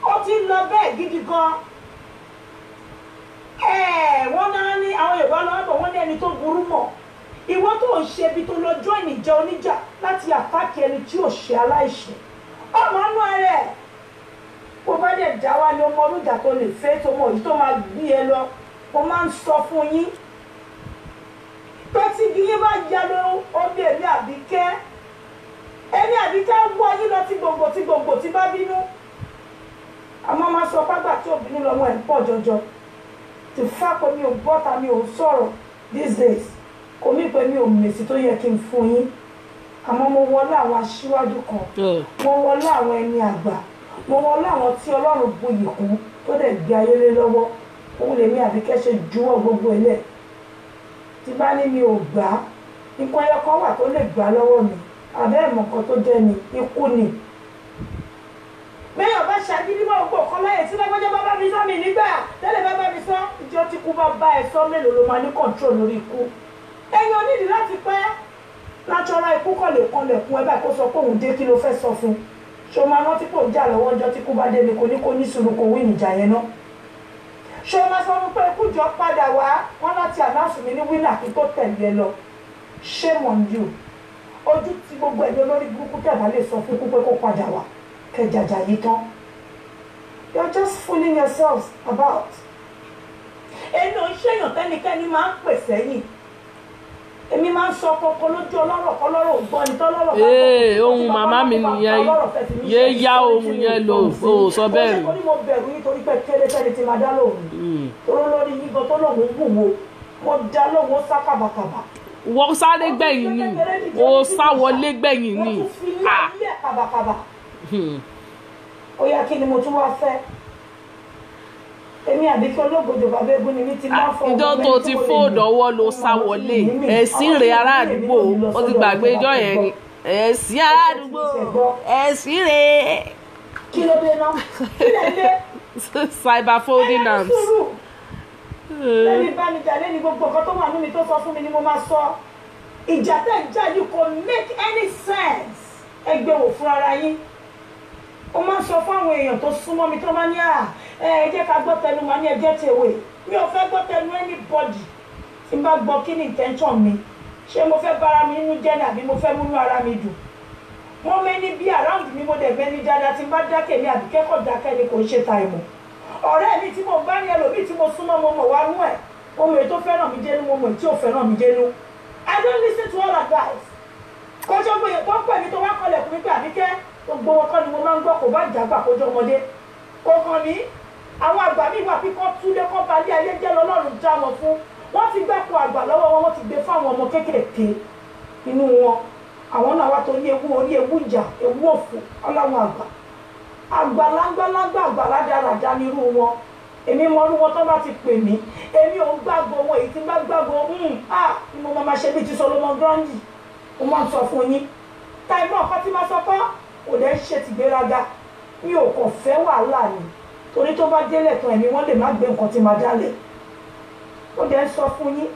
ó ti ń lọ bẹ́ẹ̀ gidi gan wọ́n náà ní àwọn Yorùbá lọ́wọ́ wọ́n ní ẹni tó burú mọ̀ ìwọ tó ń ṣe ibi tó lọ join ìjà oníjà láti àtàkì ẹni tí ò ṣe aláìṣẹ̀ ọmọ inú ara ẹ̀ bó bá dẹ̀ já wa ni ọmọ olùjà tó lè fẹ́ tó mọ̀ yìí tó máa gbé ẹ lọ mo máa ń sọ fún yín pé tí gíyé bá ya lọ ọdẹ ẹ̀mí Àbíkẹ́ wọ́ yín lọ tí gbogbo tí bá bínú àmọ́ máa sọ págbà tí òbínú lọ́mọ ẹ̀ pọ̀ jọjọ the fact pé mi ò bọ́ta mi ò sọ̀rọ̀ these days kò mí pé mi ò mèsì tó yẹ kí n fún yín àmọ́ mo wọlé àwọn aṣíwájú kan mo wọlé àwọn ẹni àgbà mo wọlé àwọn tí Ọlọ́run buyì kún tó dẹ̀ gbé ayé lé lọ́wọ́ òun lèmi Àbíkẹ́ ṣe juwọ́ gbogbo ẹlẹ́ tí bá ní mi ò gbà á nǹkan ẹyọ kan wà tó lè gbà lọ́wọ́ mi àbẹ́ ẹ̀mọ̀ kan tó jẹ́ mi ikú ni bẹ́ẹ̀ ọba ṣàgídí mọ́ ògbó kan láyè tí lágbájá bá bá mi sọ mi nígbà tẹ́lẹ̀ bá bá mi sọ ìjọ tí kú bá bá ẹ sọ mélòó ló máa ní control lórí ikú ẹ̀yin onídìí láti pẹ́ natural ikú kọ̀ lè kan lẹ̀kún ẹ báyìí kó sọ pé òun dé kí ló fẹ́ sọ fún ṣé o máa rántí pé òun jà lọ́wọ́ ọjọ́ tí kú bá dé ni kò ní sùúrù kò wí ìjà yẹn náà ṣé o máa sọ fún pé ikú jọ padà wá wọn láti announce mi ní wínà kí tó tẹ̀lé lọ shame on you ojú tí gbogbo ẹ̀yọ́ lórí burúkú tẹ̀bá lè sọ fún ikú pé kó padà wá kẹjàjà yìí tán you are just fooling yourselves about ẹnu ìṣèyàn tẹ́nikẹ́ni máa ń pè sẹ́yìn èmi máa ń sọ kọ́kọ́ lójú ọlọ́rọ̀ kọ́lọ́rọ̀ ògbọ́n ní tọ́lọ́rọ̀ bá bọ̀ ohun màmá mi nìyẹn yé yá ohun yẹn lò ó sọ bẹ́ẹ̀ rí. ó ní mo bẹ̀rù nítorí pé kéré sẹ́ni tí máa dá lóhùn toró lórí yín gan tó lóhùn wúwo mo dá lóhùn ó sá kàbàkàbà. wọ́n sáré gbẹ̀yìn ni ó sá wọlé gbẹ̀yìn ni. mo tún fi ilé kàbàkàbà. ó yá kí ni mo tún wá fẹ́ èmi Àbíkẹ́ Ológbòjò bàbá egun ni mi ti máa fọ ìjọ tó ti fóònù ọwọ́ ló sá wọlé ẹ̀sìn rẹ̀ ará àdúgbò ó ti gbàgbé ìjọ yẹn ni ẹ̀sìn ará àdúgbò ẹ̀sìn rẹ̀. kí ló dé náà kí lè dé. cyber folding arms. lẹ́ni bá mi jà lẹ́ni gbogbo nǹkan tó wà nínú mi tó sọ fún mi ni mo máa sọ ìjà tẹ̀ ń jà yìí kò make any sense ẹgbẹ́ wò fún ara yín ó máa ń sọ fún àwọn èèyàn tó súnmọ́ mi tó máa ní ẹ jẹ́ ká gbọ́ tẹnu máa ní ẹjẹ́ tèwé mi ò fẹ́ gbọ́ tẹnu anybody tí n bá gbọ́ kí ni intention mi ṣé mo fẹ́ bára mi nínú jẹ́ ni àbí mo fẹ́ múnú ara mi dùn wọ́n mẹ́ni bí around mi mo dẹ̀ mẹ́ni dáadáa tí n bá dákẹ́ mi àbí kẹ́kọ̀ọ́ dákẹ́ ni kò ń ṣe ta ìmọ̀ ọ̀rẹ́ mi tí mo bá ní ẹlòmíì tí mo súnmọ́ mo mọ̀ wá mú ẹ̀ mo mọ̀ èyí tó fẹ́ràn mi dénú mo mọ̀ èyí tí ò fẹ́ràn mi dénú I don't listen to all advice kọjọ́ gbé yẹn tó ń pè mí tó wá kọlẹ̀ fún mi pé Àbíkẹ́ gbogbo wọn kọ́ ni mo máa ń gbọ́ kó bá jàgbà kójọ́ ọmọdé kò kàn mí àwọn àgbà mi wà pípọ́ túlé kọ́ balẹ̀ ayé jẹ́ lọ́lọ́run já wọn fún wọ́n ti gbẹ́kọ̀ àgbà lọ́wọ́ wọn wọ́n ti gbé fáwọn ọmọ kéékèèké inú wọn àwọn náà wá tó ní ewu orí ewu ìjà ewu òfò ọláwọn àgbà lágbàlágbà àgbà ládàradà nírú wọn èmi mọ orú wọn tó bá ti pè mí èmi ò ń gbàgbọ́ wọn èyí tí ń bá gbàgbọ́ ni mo máa ṣe bí ti Solomon Grandi mo máa ń sọ fún yín táìmù ọkọ tí máa sọ pé kò dẹ́ ṣe ti gbéraga mi ò kàn fẹ́ wàhálà ni torí tó bá délẹ̀ tán ẹ̀mí wọ́n lè má gbé nǹkan tí máa dálẹ̀ ó dẹ́ ń sọ fún yín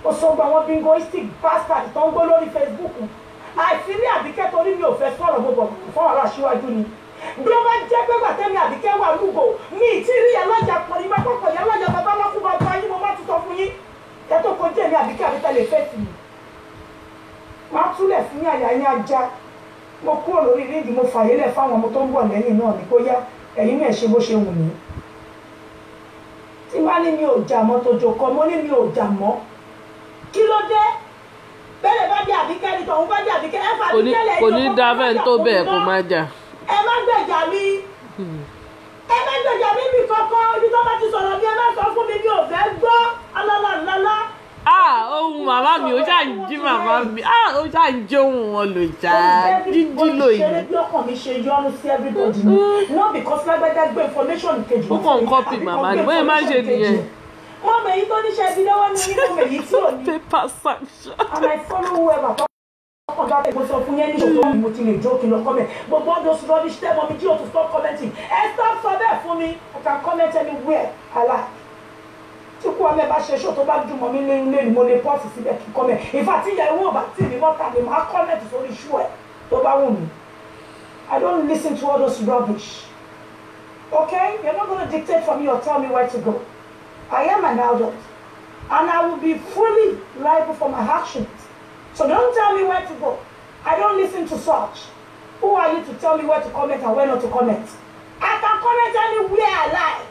ó sọ gba àwọn bingoistic bastard tó ń gbó lórí Facebook àìsírí Àbíkẹ́ torí mi ò fẹ́ sọ̀rọ̀ gbogbo fún ọ̀rọ̀ aṣíwájú ni bí ó bá jẹ́ pé gbàtẹ́mi Àbíkẹ́ wà lúgò mi ì tí rí alájà pọ̀ ní pápákọ̀ yẹn alájà bàbá lọ́kùn bàbá yín mo má tún sọ fún yín ẹ tó kojú èmi Àbíkẹ́ lè fẹ́ sí mi máa túlẹ̀ fún yín àyà yín ajá mo kúrò lórí ríǹdì mo fàyè lẹ̀ fáwọn ọmọ tó ń bọ̀ lẹ́yìn náà ní kó yá ẹ̀yin náà ṣe bó ṣe wù mí tí wá ní mi ò jà mọ́ tójó kọ mo ní mi ò jà mọ́ kí ló dé bẹ́ẹ̀ bá dé Àbíkẹ́ ni tọ̀hún bá dé Àbíkẹ́ ẹ fà Àbíkẹ́ lẹ̀ kò ní dáfẹ́ tó bẹ́ẹ̀ kó má jà. ẹ má gbèjà mi ẹ má gbèjà mi bí kọ́kọ́ ibi tó bá ti sọ̀rọ̀ mi ẹ má sọ fún mi mi ò fẹ́ gbọ́ alálàlálá. Ohun màmá mi ó ṣáà ń jí màmá mi ó ṣáà ń jí ohun wọn lò já jíjí lò yìí. ṣe bí ọkàn mi ṣe yọnu sí everybody ni not because lágbájá gbé information kejì. ó kàn ń kọ́pì màmá ni bóyá má ṣe nìyẹn. wọ́n mọ èyí tó níṣẹ́ ibi lọ́wọ́ ní onímọ̀ èyí tí ò ní. paper sanction. and I follow whoever ọkàn bá bẹ̀rẹ̀ sọ fún yẹn ní ìṣòro mo ti lè jókè lọ comment gbogbo ọdún sọ rubbish tell mommy jí o to stop commenting ẹ stop sọ bẹ́ẹ̀ fún mi I can comment anywhere I like. tí kú ọmọ ẹ bá ṣe ṣó tó bá dùn mọ́ mi lé mo lè pọ́ọ̀sì síbẹ̀ kí comment ìfà tí ìyá ìwọ̀n bá tì mí mọ́ta ni màá comment sórí iṣu ẹ̀ tó bá wù mí. I don't listen to all those rubbish. Okay? You're not going to dictate for me or tell me where to go. I am an adult and I will be fully liable for my actions. So don't tell me where to go. I don't listen to such. Who are you to tell me where to comment and where not to comment? I can comment anywhere I like.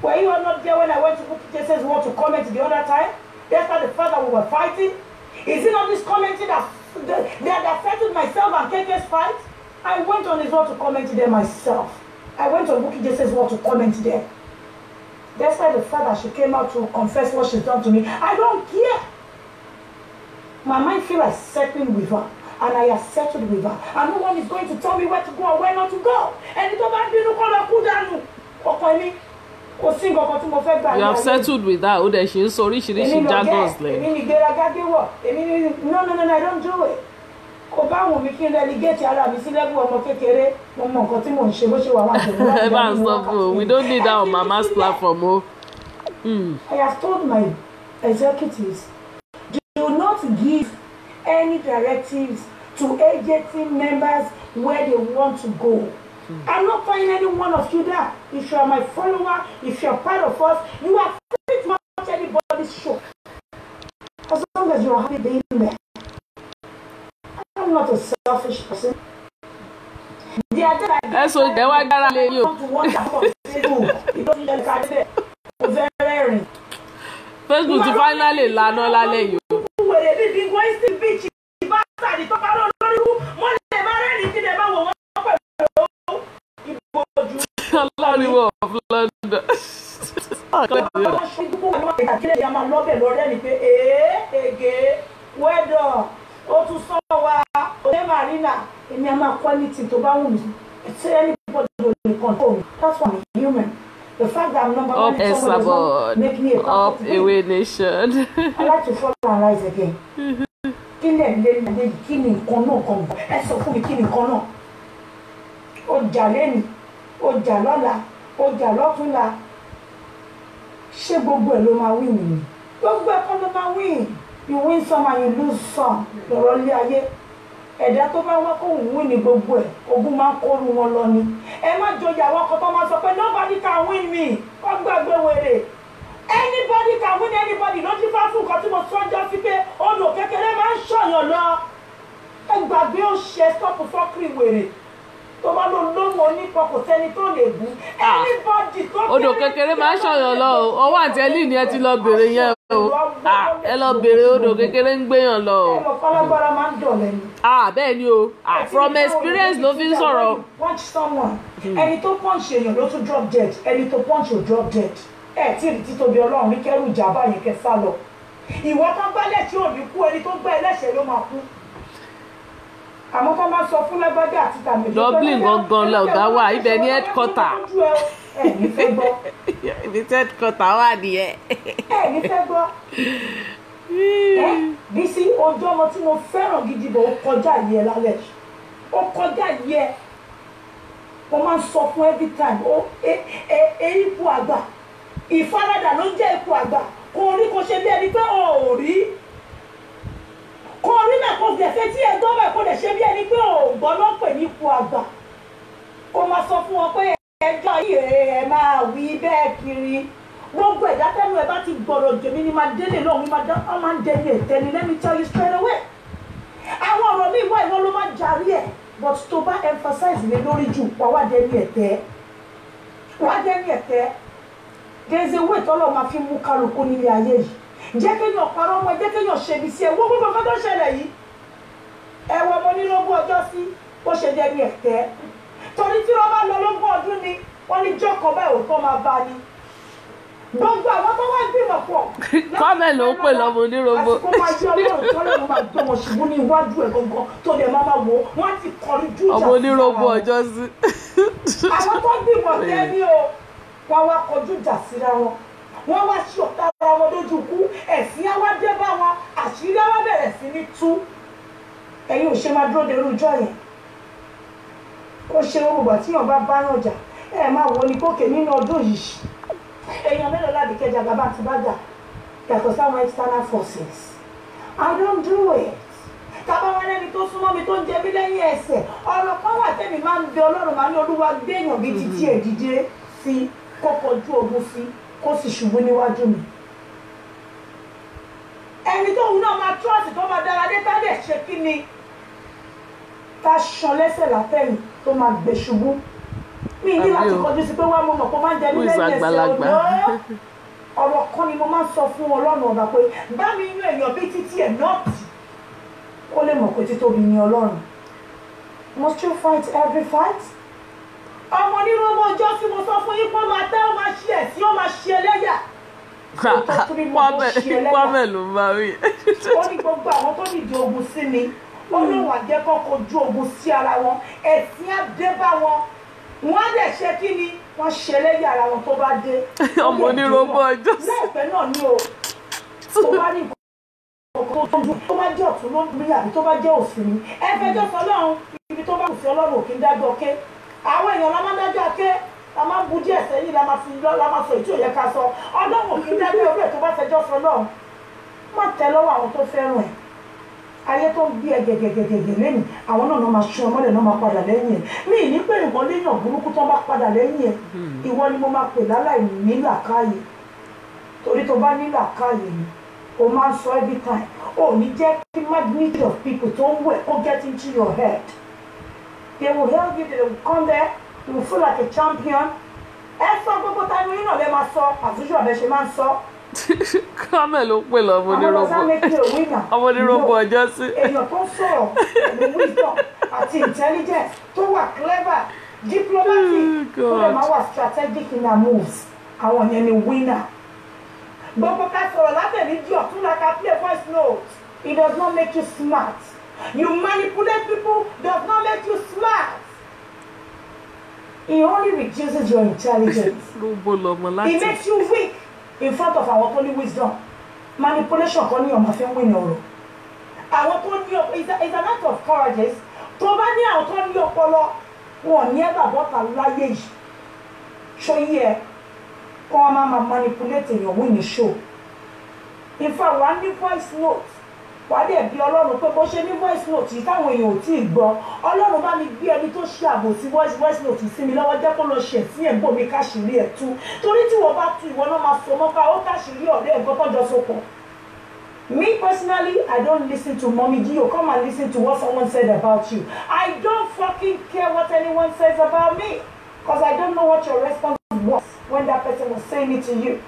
Were you not there when I went to Bukky Jese's wall to comment the other time? After the fact that we were fighting? Is it not this commenting that affected myself and KK's fight? I went on his wall to comment there myself. I went on Bukky Jese's wall to comment there. Despite the fact that she came out to confess what she's done to me, I don't care. My mind feels like settling with her, and I have settled with her. And no one is going to tell me where to go or where not to go. And it's about being a you have settled with that. Oh, that she's sorry, she didn't jargons like. No, I don't do it. We don't need that on Mama's platform. Oh. I have told my executives, do not give any directives to agency members where they want to go. I'm not finding any one of you there. If you are my follower, if you are part of us, you are free to watch anybody's show. As long as you are happy being there. I'm not a selfish person. The other that's what they want to let you. Facebook to finally land all that you. That's why I'm human. The fact that I'm number one in someone make me a up away nation. I like to follow my lies again. Ọjà lọ́la, ọjà lọ́túnla, ṣé gbogbo ẹ̀ ló máa win ni? Gbogbo ẹ̀ kọ́ ló máa win. You win some and you lose some. Lọ́rọ̀ lé ayé. Ẹ̀dá tó bá wá kó win ní gbogbo ẹ̀, ogun máa ń kóru wọn lọ ni. Ẹ má jọjà àwọn ọkọ̀ tó máa sọ pé nobody can win me. Wọ́n gbàgbé wèrè. Anybody can win anybody. Ló ti fá fún nǹkan tí mo sọ́jọ́ sí pé odò kékeré máa ń ṣọ̀yàn lọ. Ẹ gbàgbé ó ṣe stop fọ́kìrì wèrè. Odò kékeré máa ń ṣọ̀yàn lọ o. Ọwọ́ àti ẹlí ni ẹ ti lọ bèrè yẹn o. Ẹ lọ bèrè odò kékeré ń gbéyàn lọ o. Bẹ́ẹ̀ ni o. From experience ló fi ń sọ̀rọ̀. Punch someone. Ẹni tó punch èèyàn ló tún drop dead. Ẹni tó punch ò drop dead. Tí ìrètí tóbi Ọlọ́run ní kẹ́rù ìjà báyìí kẹ́ sá lọ. Ìwọ tó gbálẹ̀ tí ò ní kú, ẹni tó gbá ẹlẹ́ṣẹ̀ ló máa kú. Àmọ́ tó máa sọ fún lágbájá àti tàbí Dublin gangan lọ̀gá wà, ibẹ̀ ní headquarter. Ní fẹ́ gbọ́. Ibi tí headquarter wà nìyẹn. Ní fẹ́ gbọ́. Bísí ojú ọmọ tí mo fẹ́ràn gidi bò ó kọjá yẹ lálẹ́. Ó kọjá yẹ. Mo máa ń sọ fún every time. Ipò àgbà. Ìfaradà ló jẹ́ ipò àgbà. Kò rí kò ṣe bí ẹni pé ò rí. Kò rí náà kò gẹ̀ẹ́sẹ̀ tí ẹgbọ́n bẹ̀ kò lè ṣe bí ẹni pé ògbọ́n ló pè ní ipò àgbà. Kò máa sọ fún wọn pé ẹjọ́ yìí ẹ máa wí bẹ́ẹ̀ kiri. Gbogbo ẹ̀dá tẹ́nu ẹ̀ bá ti gbọ̀rọ̀ jèmi ni máa délé lọ́hùn mi máa ń dẹni ẹ̀tẹ́ni let me tell you straight away. Àwọn ọ̀rọ̀ mi wá ìwọ ló máa jarí ẹ̀ but tó bá emphasize mi lórí jù wá wá dẹni ẹ̀tẹ́. Wá dẹni ẹ̀tẹ́. There is a way tọ́lọ́ máa fi mú kálukú nílé ayé yìí. Jẹ́ kéèyàn parọ́ ọmọ jẹ́ kéèyàn ṣe ibi sí ẹ wọ́n gbogbo nǹkan tó ṣẹlẹ̀ yìí ẹ̀wọ̀ ọmọ onírogún ọjọ́ sí ó ṣe jẹ́ ní ẹ̀tẹ́ torí tí wọ́n bá lọ lógún ọdún ni wọ́n ní jọ́kọ̀ báyìí òótọ́ máa bá ní gbogbo àwọn tó wá gbìmọ̀ pọ̀ kọ́mẹ̀ ló ń pè lọ́mọ onírogún àsìkò máa yí ọlọ́run tó lọ́run máa gbọ́ wọn ṣubú ní iwájú ẹ̀ gangan tó lè máa wò wọ́n ti kọrí jù ọmọ onírogún ọjọ́ sí. àwọn tó gbìmọ̀ tẹ́lẹ̀ o wọ́n wá kọjú ìjà síra wọn wọ́n wá sí ọ̀tá ara wọn lójú kú ẹ̀sìn àwa dé bá wọn àṣírí àwa bẹ̀rẹ̀ sí ní tú ẹ̀yin ò ṣe máa dúró de irújọ́ yẹn ó ṣe gbogbo àtìyàn bá bá yàn jà ẹ̀ máa wọ ní kókè nínú ọdún yìí èèyàn mélòó láti kẹjà bàbá àti bàjà yàtọ̀ sáwọn external forces I don't do it tábà wọn lẹ́ni tó súnmọ́ mi tó ń jẹ mí lẹ́yìn ẹsẹ̀ ọ̀rọ̀ kan wà tẹ́mi máa ń bẹ Ọlọ́run máa ní Olúwa gbé èèyàn bíi títí ẹ̀ dìde sí kókó ojú ogun sí kó sì ṣubú níwájú mi. Ẹni tó wù náà máa trọ́ọ̀sì tó máa dára dé tádẹ̀ ṣe kí ni ká ṣan lẹ́sẹ̀ látẹ̀yìn tó máa gbé ṣubú. Mi ní láti kọjú sí pé wá mo mọ̀ kó máa ń jẹ nílẹ̀ ẹ̀sẹ̀ ọ̀rọ̀ kan ni mo máa ń sọ fún Ọlọ́run ọba pé bá mi inú èèyàn bí títí ẹ̀ nọ́ọ̀tì kó lè mọ̀ pé títóbi ni Ọlọ́run. Must you fight every fight? Ọmọ ọmọ onírúurú ọjọ́ tí mo sọ fún yín pé ó máa tẹ́ ó máa ṣe ẹ̀sìn ó máa ṣe ẹlẹ́yà. Kwame ló máa rí. Ó ní gbogbo àwọn tó dìde ogun sí mi ó lóun àjẹkọ́ kojú ogun sí ara wọn ẹ̀sìn á dé bá wọn wọ́n á dẹ̀ ṣe kí ni wọ́n ṣe ẹlẹ́yà ara wọn tó bá dé. Ọmọ onírúurú ọjọ́. Láìpẹ́ náà ni o tó bá ní tó bá jẹ́ ọ̀tún ló ń rí àbí tó bá jẹ́ òsì ni ẹ fẹjọ́ sọ lọ́run ibi tó bá kù sí Ọlọ́run òkè ń dájọ́ ké àwọn èèyàn la máa ń dájọ́ ké la máa ń bu díẹ̀ sẹ́yìn la máa sọ èyí tí ò yẹ ká sọ Ọlọ́run òkè ń dájọ́ orí ẹ̀ tó bá fẹjọ́ sọ lọ́run má tẹ lọ́wọ́ àwọn tó fẹ́ràn ẹ̀ ayé tó ń gbé ẹ gẹ̀gẹ̀gẹ̀gẹ̀ lẹ́yìn àwọn náà máa ṣe ọmọdé náà máa padà lẹ́yìn ẹ̀ mí ní pé ìwọ léèyàn burúkú tó bá padà lẹ́yìn ẹ̀ ìwọ ni mo máa pè láláì ní làákàyè torí tó bá ní làákàyè ni o máa ń sọ every time o ní jẹ́ kí magnitude of people tó ń wẹ̀ kó get into your head they will help you they will come there you will feel like a champion ẹ sọ gbogbo táwọn yín náà lè máa sọ àtúnṣe ọ̀bẹ ṣe máa ń sọ. Kwame ló pè lọ ọmọ onírúurú ọjọ́ sí. èèyàn tó sọ̀rọ̀ pẹ̀lú wisdom àti intelligence tó wà clever diplomatic tó lè máa wà strategic in their moves àwọn yẹn ni winner. Gbogbo ká sọ̀rọ̀ lábẹ́ni di ọ̀tún la ká play voice note. It does not make you smart. You manipulate people does not make you smart. It only reduces your intelligence. It makes you weak in front of our holy wisdom. Manipulation kan ní ọmọ fẹ́ win ọ̀rọ̀. Àwọn tó ní ọpọlọ is an act of courage. Tó bá ní àwọn tó ní ọpọlọ wọn ní ẹgbà bọ́ta láyé yìí. Ṣó yẹ kọ́ ọ máa manipulate èèyàn win ní show. In fact wàá ní voice note wàá dẹ̀ bí Ọlọ́run pé bó ṣe ní voice note yìí táwọn èèyàn ò tí ì gbọ́ Ọlọ́run bá mi gbé ẹni tó ṣe ààbò sí voice note sí mi lọ́wọ́ jẹ́ kó lọ ṣẹ̀ sí ẹ̀gbọ́n mi káṣírí ẹ̀ tú torí tí wọ́n bá tú ìwọ náà máa sọ mọ́ ká ó káṣírí ọ̀rẹ́ ẹ̀gbọ́n tó jọ sopọ̀. Me personally, I don't listen to Mommy Gio. Come and listen to what someone said about you. I don't fucking care what anyone says about me because I don't know what your response was when that person was saying it to you.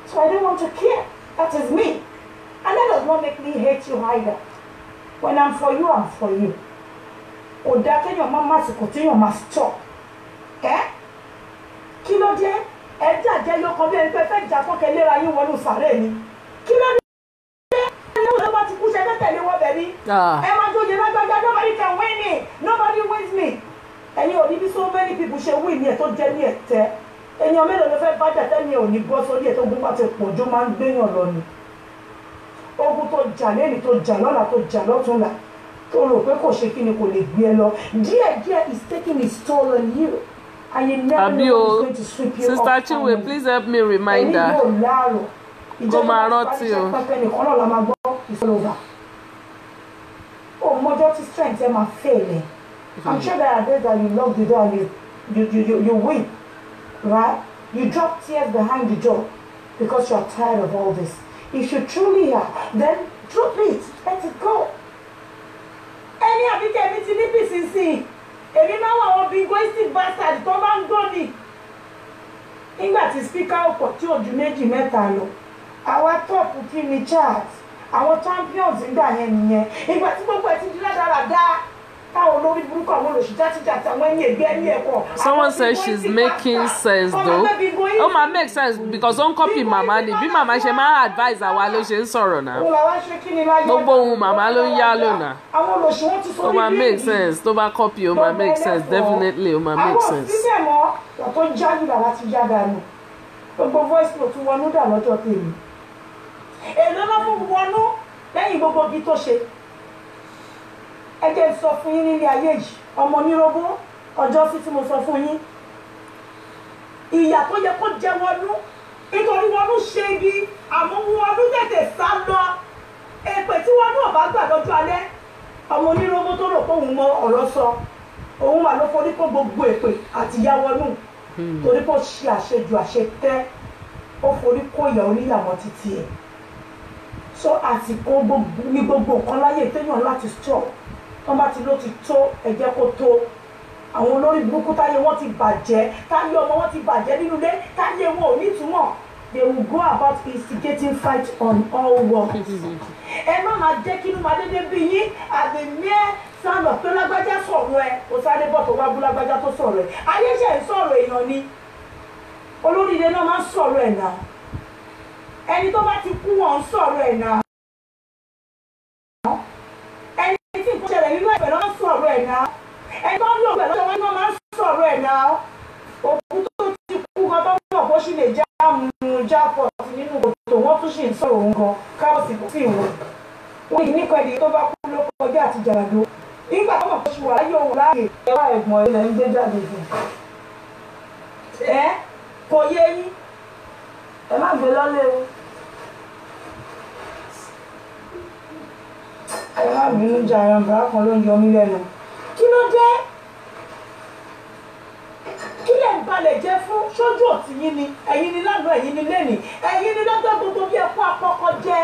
So I don't want to care. That is me. And that does not make me hate you either. When I'm for you, I'm for you. Or that can your mama continue must stop. Eh? Kilo je, ẹja jẹ yo kan bí ẹni pé fẹ́ jà kan kele ra yín wọnú sàréè ni. Kilo no bá ti kú ṣe fẹ́ tẹ̀lé wọ́n bẹ̀ ni. Ẹ máa tó yẹ lágbájá nobody can win me. Nobody wins me. Ẹ̀yin ò ní bí so many people ṣe win ni ẹ̀ tó jẹ́ ní ẹ̀tẹ́. Èèyàn mélòó ló fẹ́ bá jàtẹ́ ni ò ní bọ́ sórí ẹ̀ tó gún bá ti pọ̀ jó máa ń gbéyàn lọ ni. Ogun tó jà lẹ́ni tó jà lọ́la tó jà lọ́túnla tó rò pé kò ṣe kí ni kò lè gbé ẹ lọ. Díẹ̀ is taking its toll on you. And you never know who's going to sweep you Sister up. Chinwe, please help me remind her. Ẹni yóò láàrọ̀. Kó máa rántí o. Ìjọba nìkan náà la máa gbọ́ ìfọlọ́va. Mọ́jọ́ tí strength ẹ máa fail ẹ̀. I'm sure there are days that you lock the door and you win. Right? You drop tears behind the door because you are tired of all this. If you truly are, then drop it. Let it go. Ẹni àbíkẹ́ mi ti ní PCC. Èmi máa wà wọ́n bí egoistic bastard tó bá ń gbọ́ ni. Nígbà tí speaker ọkọ̀ tí ò ju méjì mẹ́ta lọ. Àwa top kí ni chart. Àwọn champions ń gbà yẹn nìyẹn. Ìgbà tí gbogbo ẹ̀ ti di ládàradà. Someone says she's making sense though. Oh, ma make sense because don't copy mama ni. Bí mama ṣe máa advise àwa ló ṣe ń sọ̀rọ̀ náà. Gbogbo ohun mama ló ń yá lónà. Ó ma make sense. Tó bá copy ó ma make sense. Definitely ó ma make sense. Tó jáde làwa ti já dànù. Gbogbo voice note tún wọnú dà lọ́jọ́ tèmi. Èló ló fún wọnú lẹ́yìn gbogbo bí tó ṣe. Ẹ jẹ́ sọ fún yín nílé ayé yìí ọmọ onírogún ọjọ́ sí tí mo sọ fún yín ìyà tó yẹ kó jẹ wọnú nítorí wọnú ṣe ibi àmọ́ wọnú tètè sá lọ èpè tí wọnú ọ̀bá gbà lọ́jọ́ alẹ́ ọmọ onírogún tó rò pé òun mọ ọ̀rọ̀ sọ òun mà ló forí kó gbogbo èpè àti ìyà wọnú torí pé ó ṣe àṣejù àṣetẹ́ ó forí kó ìyà oníyàwó títí ẹ̀ so àsìkò ní gbogbo nǹkan láyé téèyàn láti stop wọ́n bá ti ló ti tó ẹ̀jẹ̀ kó tó àwọn olórí burúkú táyé wọ́n ti bàjẹ́ táyé ọmọ wọn ti bàjẹ́ nínú ilé táyé wọn ò nítumọ̀ they will go about instigating fight on all walls. Ẹ má máa jẹ́ kí inú máa dédé bí yín at the mere sáànà pé lágbájá sọ̀rọ̀ ẹ kò sáré bọ̀ tó wá bú lágbájá tó sọ̀rọ̀ ẹ ayé ṣe ń sọ̀rọ̀ èèyàn ni olóríire náà máa ń sọ̀rọ̀ ẹ̀ náà ẹni tó bá ti kú wọn ń sọ̀rọ̀ ẹ̀ náà ẹni tí nǹkan ṣẹlẹ̀ nínú ẹ̀fẹ̀ náà ń sọ̀rọ̀ ẹ̀ náà ẹni tó ń lò pẹ̀lú ọjọ́ wọn náà máa ń sọ̀rọ̀ ẹ̀ náà òkú tó ti kú gan tó mọ̀ bó ṣì lè já pọ̀ nínú kòtò wọ́n tún ṣì ń sọ̀rọ̀ òun gan káwọ́ sí kò sí ìwọ̀n wọn yìí nípa ẹni tó bá kú ló kọjá àti jàràdó nígbà tó mọ̀ pé ṣùgbọ́n ayé òun láàyè ẹwà ẹ̀gbọ́n ilẹ̀ ń gbé jáde fún ẹ kò yé yín ẹ má gbé lọ́lé o ẹ má bínú jà ẹran bàrà kan ló ń yọ mí lẹ́nu kí ló dé kí lè ń balẹ̀ jẹ́ fún sójú òtí yín ni ẹ̀yin ni lánàá ẹ̀yin ni lẹ́nìí ẹ̀yin ni lọ́jọ́ gbogbo bí ẹ̀kọ́ àkọ́kọ́ jẹ́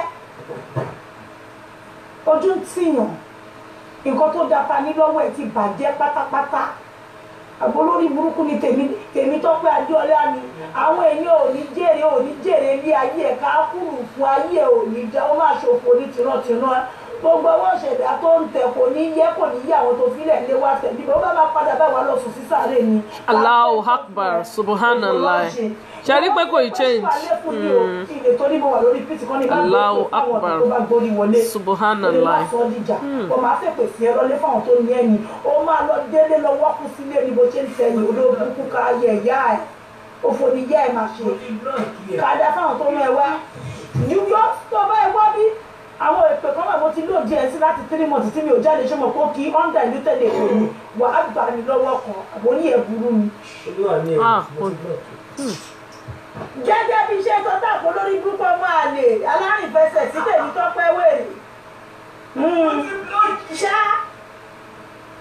ojú ń tìyàn nǹkan tó dáta ní lọ́wọ́ ẹ̀ ti bàjẹ́ pátápátá àbò lórí burúkú ni tèmi Tọ́pẹ́ Adéọlá ni àwọn èèyàn ò ní jèrè ilé ayé ẹ̀ ká kúrò fún ayé ẹ̀ ò ní jẹ́ ó má ṣòfò ní tìrantìran gbogbo owó ṣẹ̀dá tó ń tẹ̀ kò ní yẹ àwọn tó filẹ̀ lé wá tẹ̀ níbi ó bá máa padà bá wa lọ sùn sí sáré ni. Allahu Akbar subhanallah ṣe rí pé kò ì change. Allahu Akbar subhanallah. ó máa fẹ́ pèsè ẹ̀rọ lé fáwọn tó ní ẹ̀yìn ó máa lọ délé lọ wọ́pù sílé ní bó ṣe ń tẹ̀yìn olóògùn kúkà ayé ẹ̀yà ẹ̀ òfò ní yẹ́ ẹ̀ máa ṣe kàdá fáwọn tó ń ẹ wá yúyọ́ tó bá ẹ wá bí àwọn èpè kan wà mo ti lò díẹ̀ sí láti 3 months tí mi ò jáde ṣé mo kó kí undiluted èpè mi wà á gbà mí lọ́wọ́ kan àbò ní ẹ̀bùrú mi. gẹ́gẹ́ bí iṣẹ́ tó dàpọ̀ lórí púpọ̀ máa lè alárìnfẹsẹ̀ sí tèmi Tọ́pẹ́ wèrè. ṣá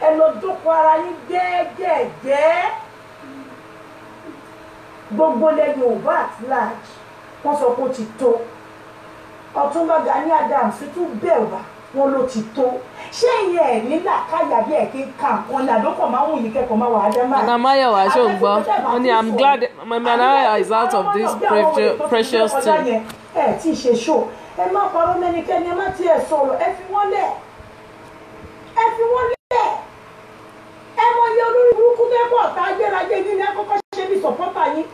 ẹ lọ jókòó ara yín gẹ́gẹ́gẹ́ gbogbo lẹ́yìn Yorùbá at large wọ́n sọ pé ó ti tó. Ọ̀túnba Gani Adams tún bẹ̀ wá wọn ló ti tó ṣé ìyẹn ẹ̀ nílà káyà bí ẹ̀ kí n kà nǹkan ní àdókò máa ń wù yín kẹ́kọ̀ọ́ máa wà á dá máa. Adamáyọ̀wá ṣó ń gbọ́ wọ́n ní I'm glad Adamáyọ̀wá is out of this precious thing. ẹ tí ì ṣe ṣó ẹ má parọ́ mẹ́nikẹ́ni ẹ má tiẹ̀ sọ̀rọ̀ ẹ fi wọ́n lẹ̀ ẹ mọ iye olórí burúkú tẹ́kọ̀ ọ̀tá ayérayé yín ní akọ́kọ́ ṣe bí sọ̀pọ́tà yín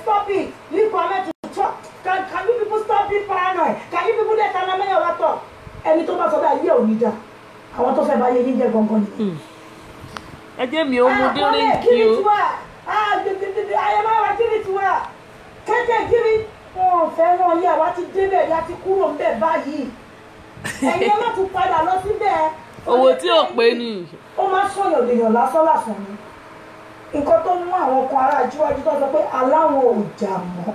stop it leave comment to talk. Can you people stop being paranoid? Can you people let Adamáyọ̀wá talk? Ẹni tó bá sọ bá yé òní dá àwọn tó fẹ́ bá yé yín jẹ́ gangan ni. ẹ jẹ́ mi ò mú dírín kí o. Ayọ̀máyọ̀wá kí ni tiwa kéèké kiri wọn ò fẹ́ràn yé àwa ti débẹ̀ ya ti kúrò ń bẹ̀ báyìí ẹ̀yin ẹ má tún padà lọ síbẹ̀. owó tí ò pé ni. ó máa sọ̀yàn lèèyàn lásán ni nǹkan tó mú àwọn kan ará àjíwájú tó sọ pé aláwọn ò jà mọ́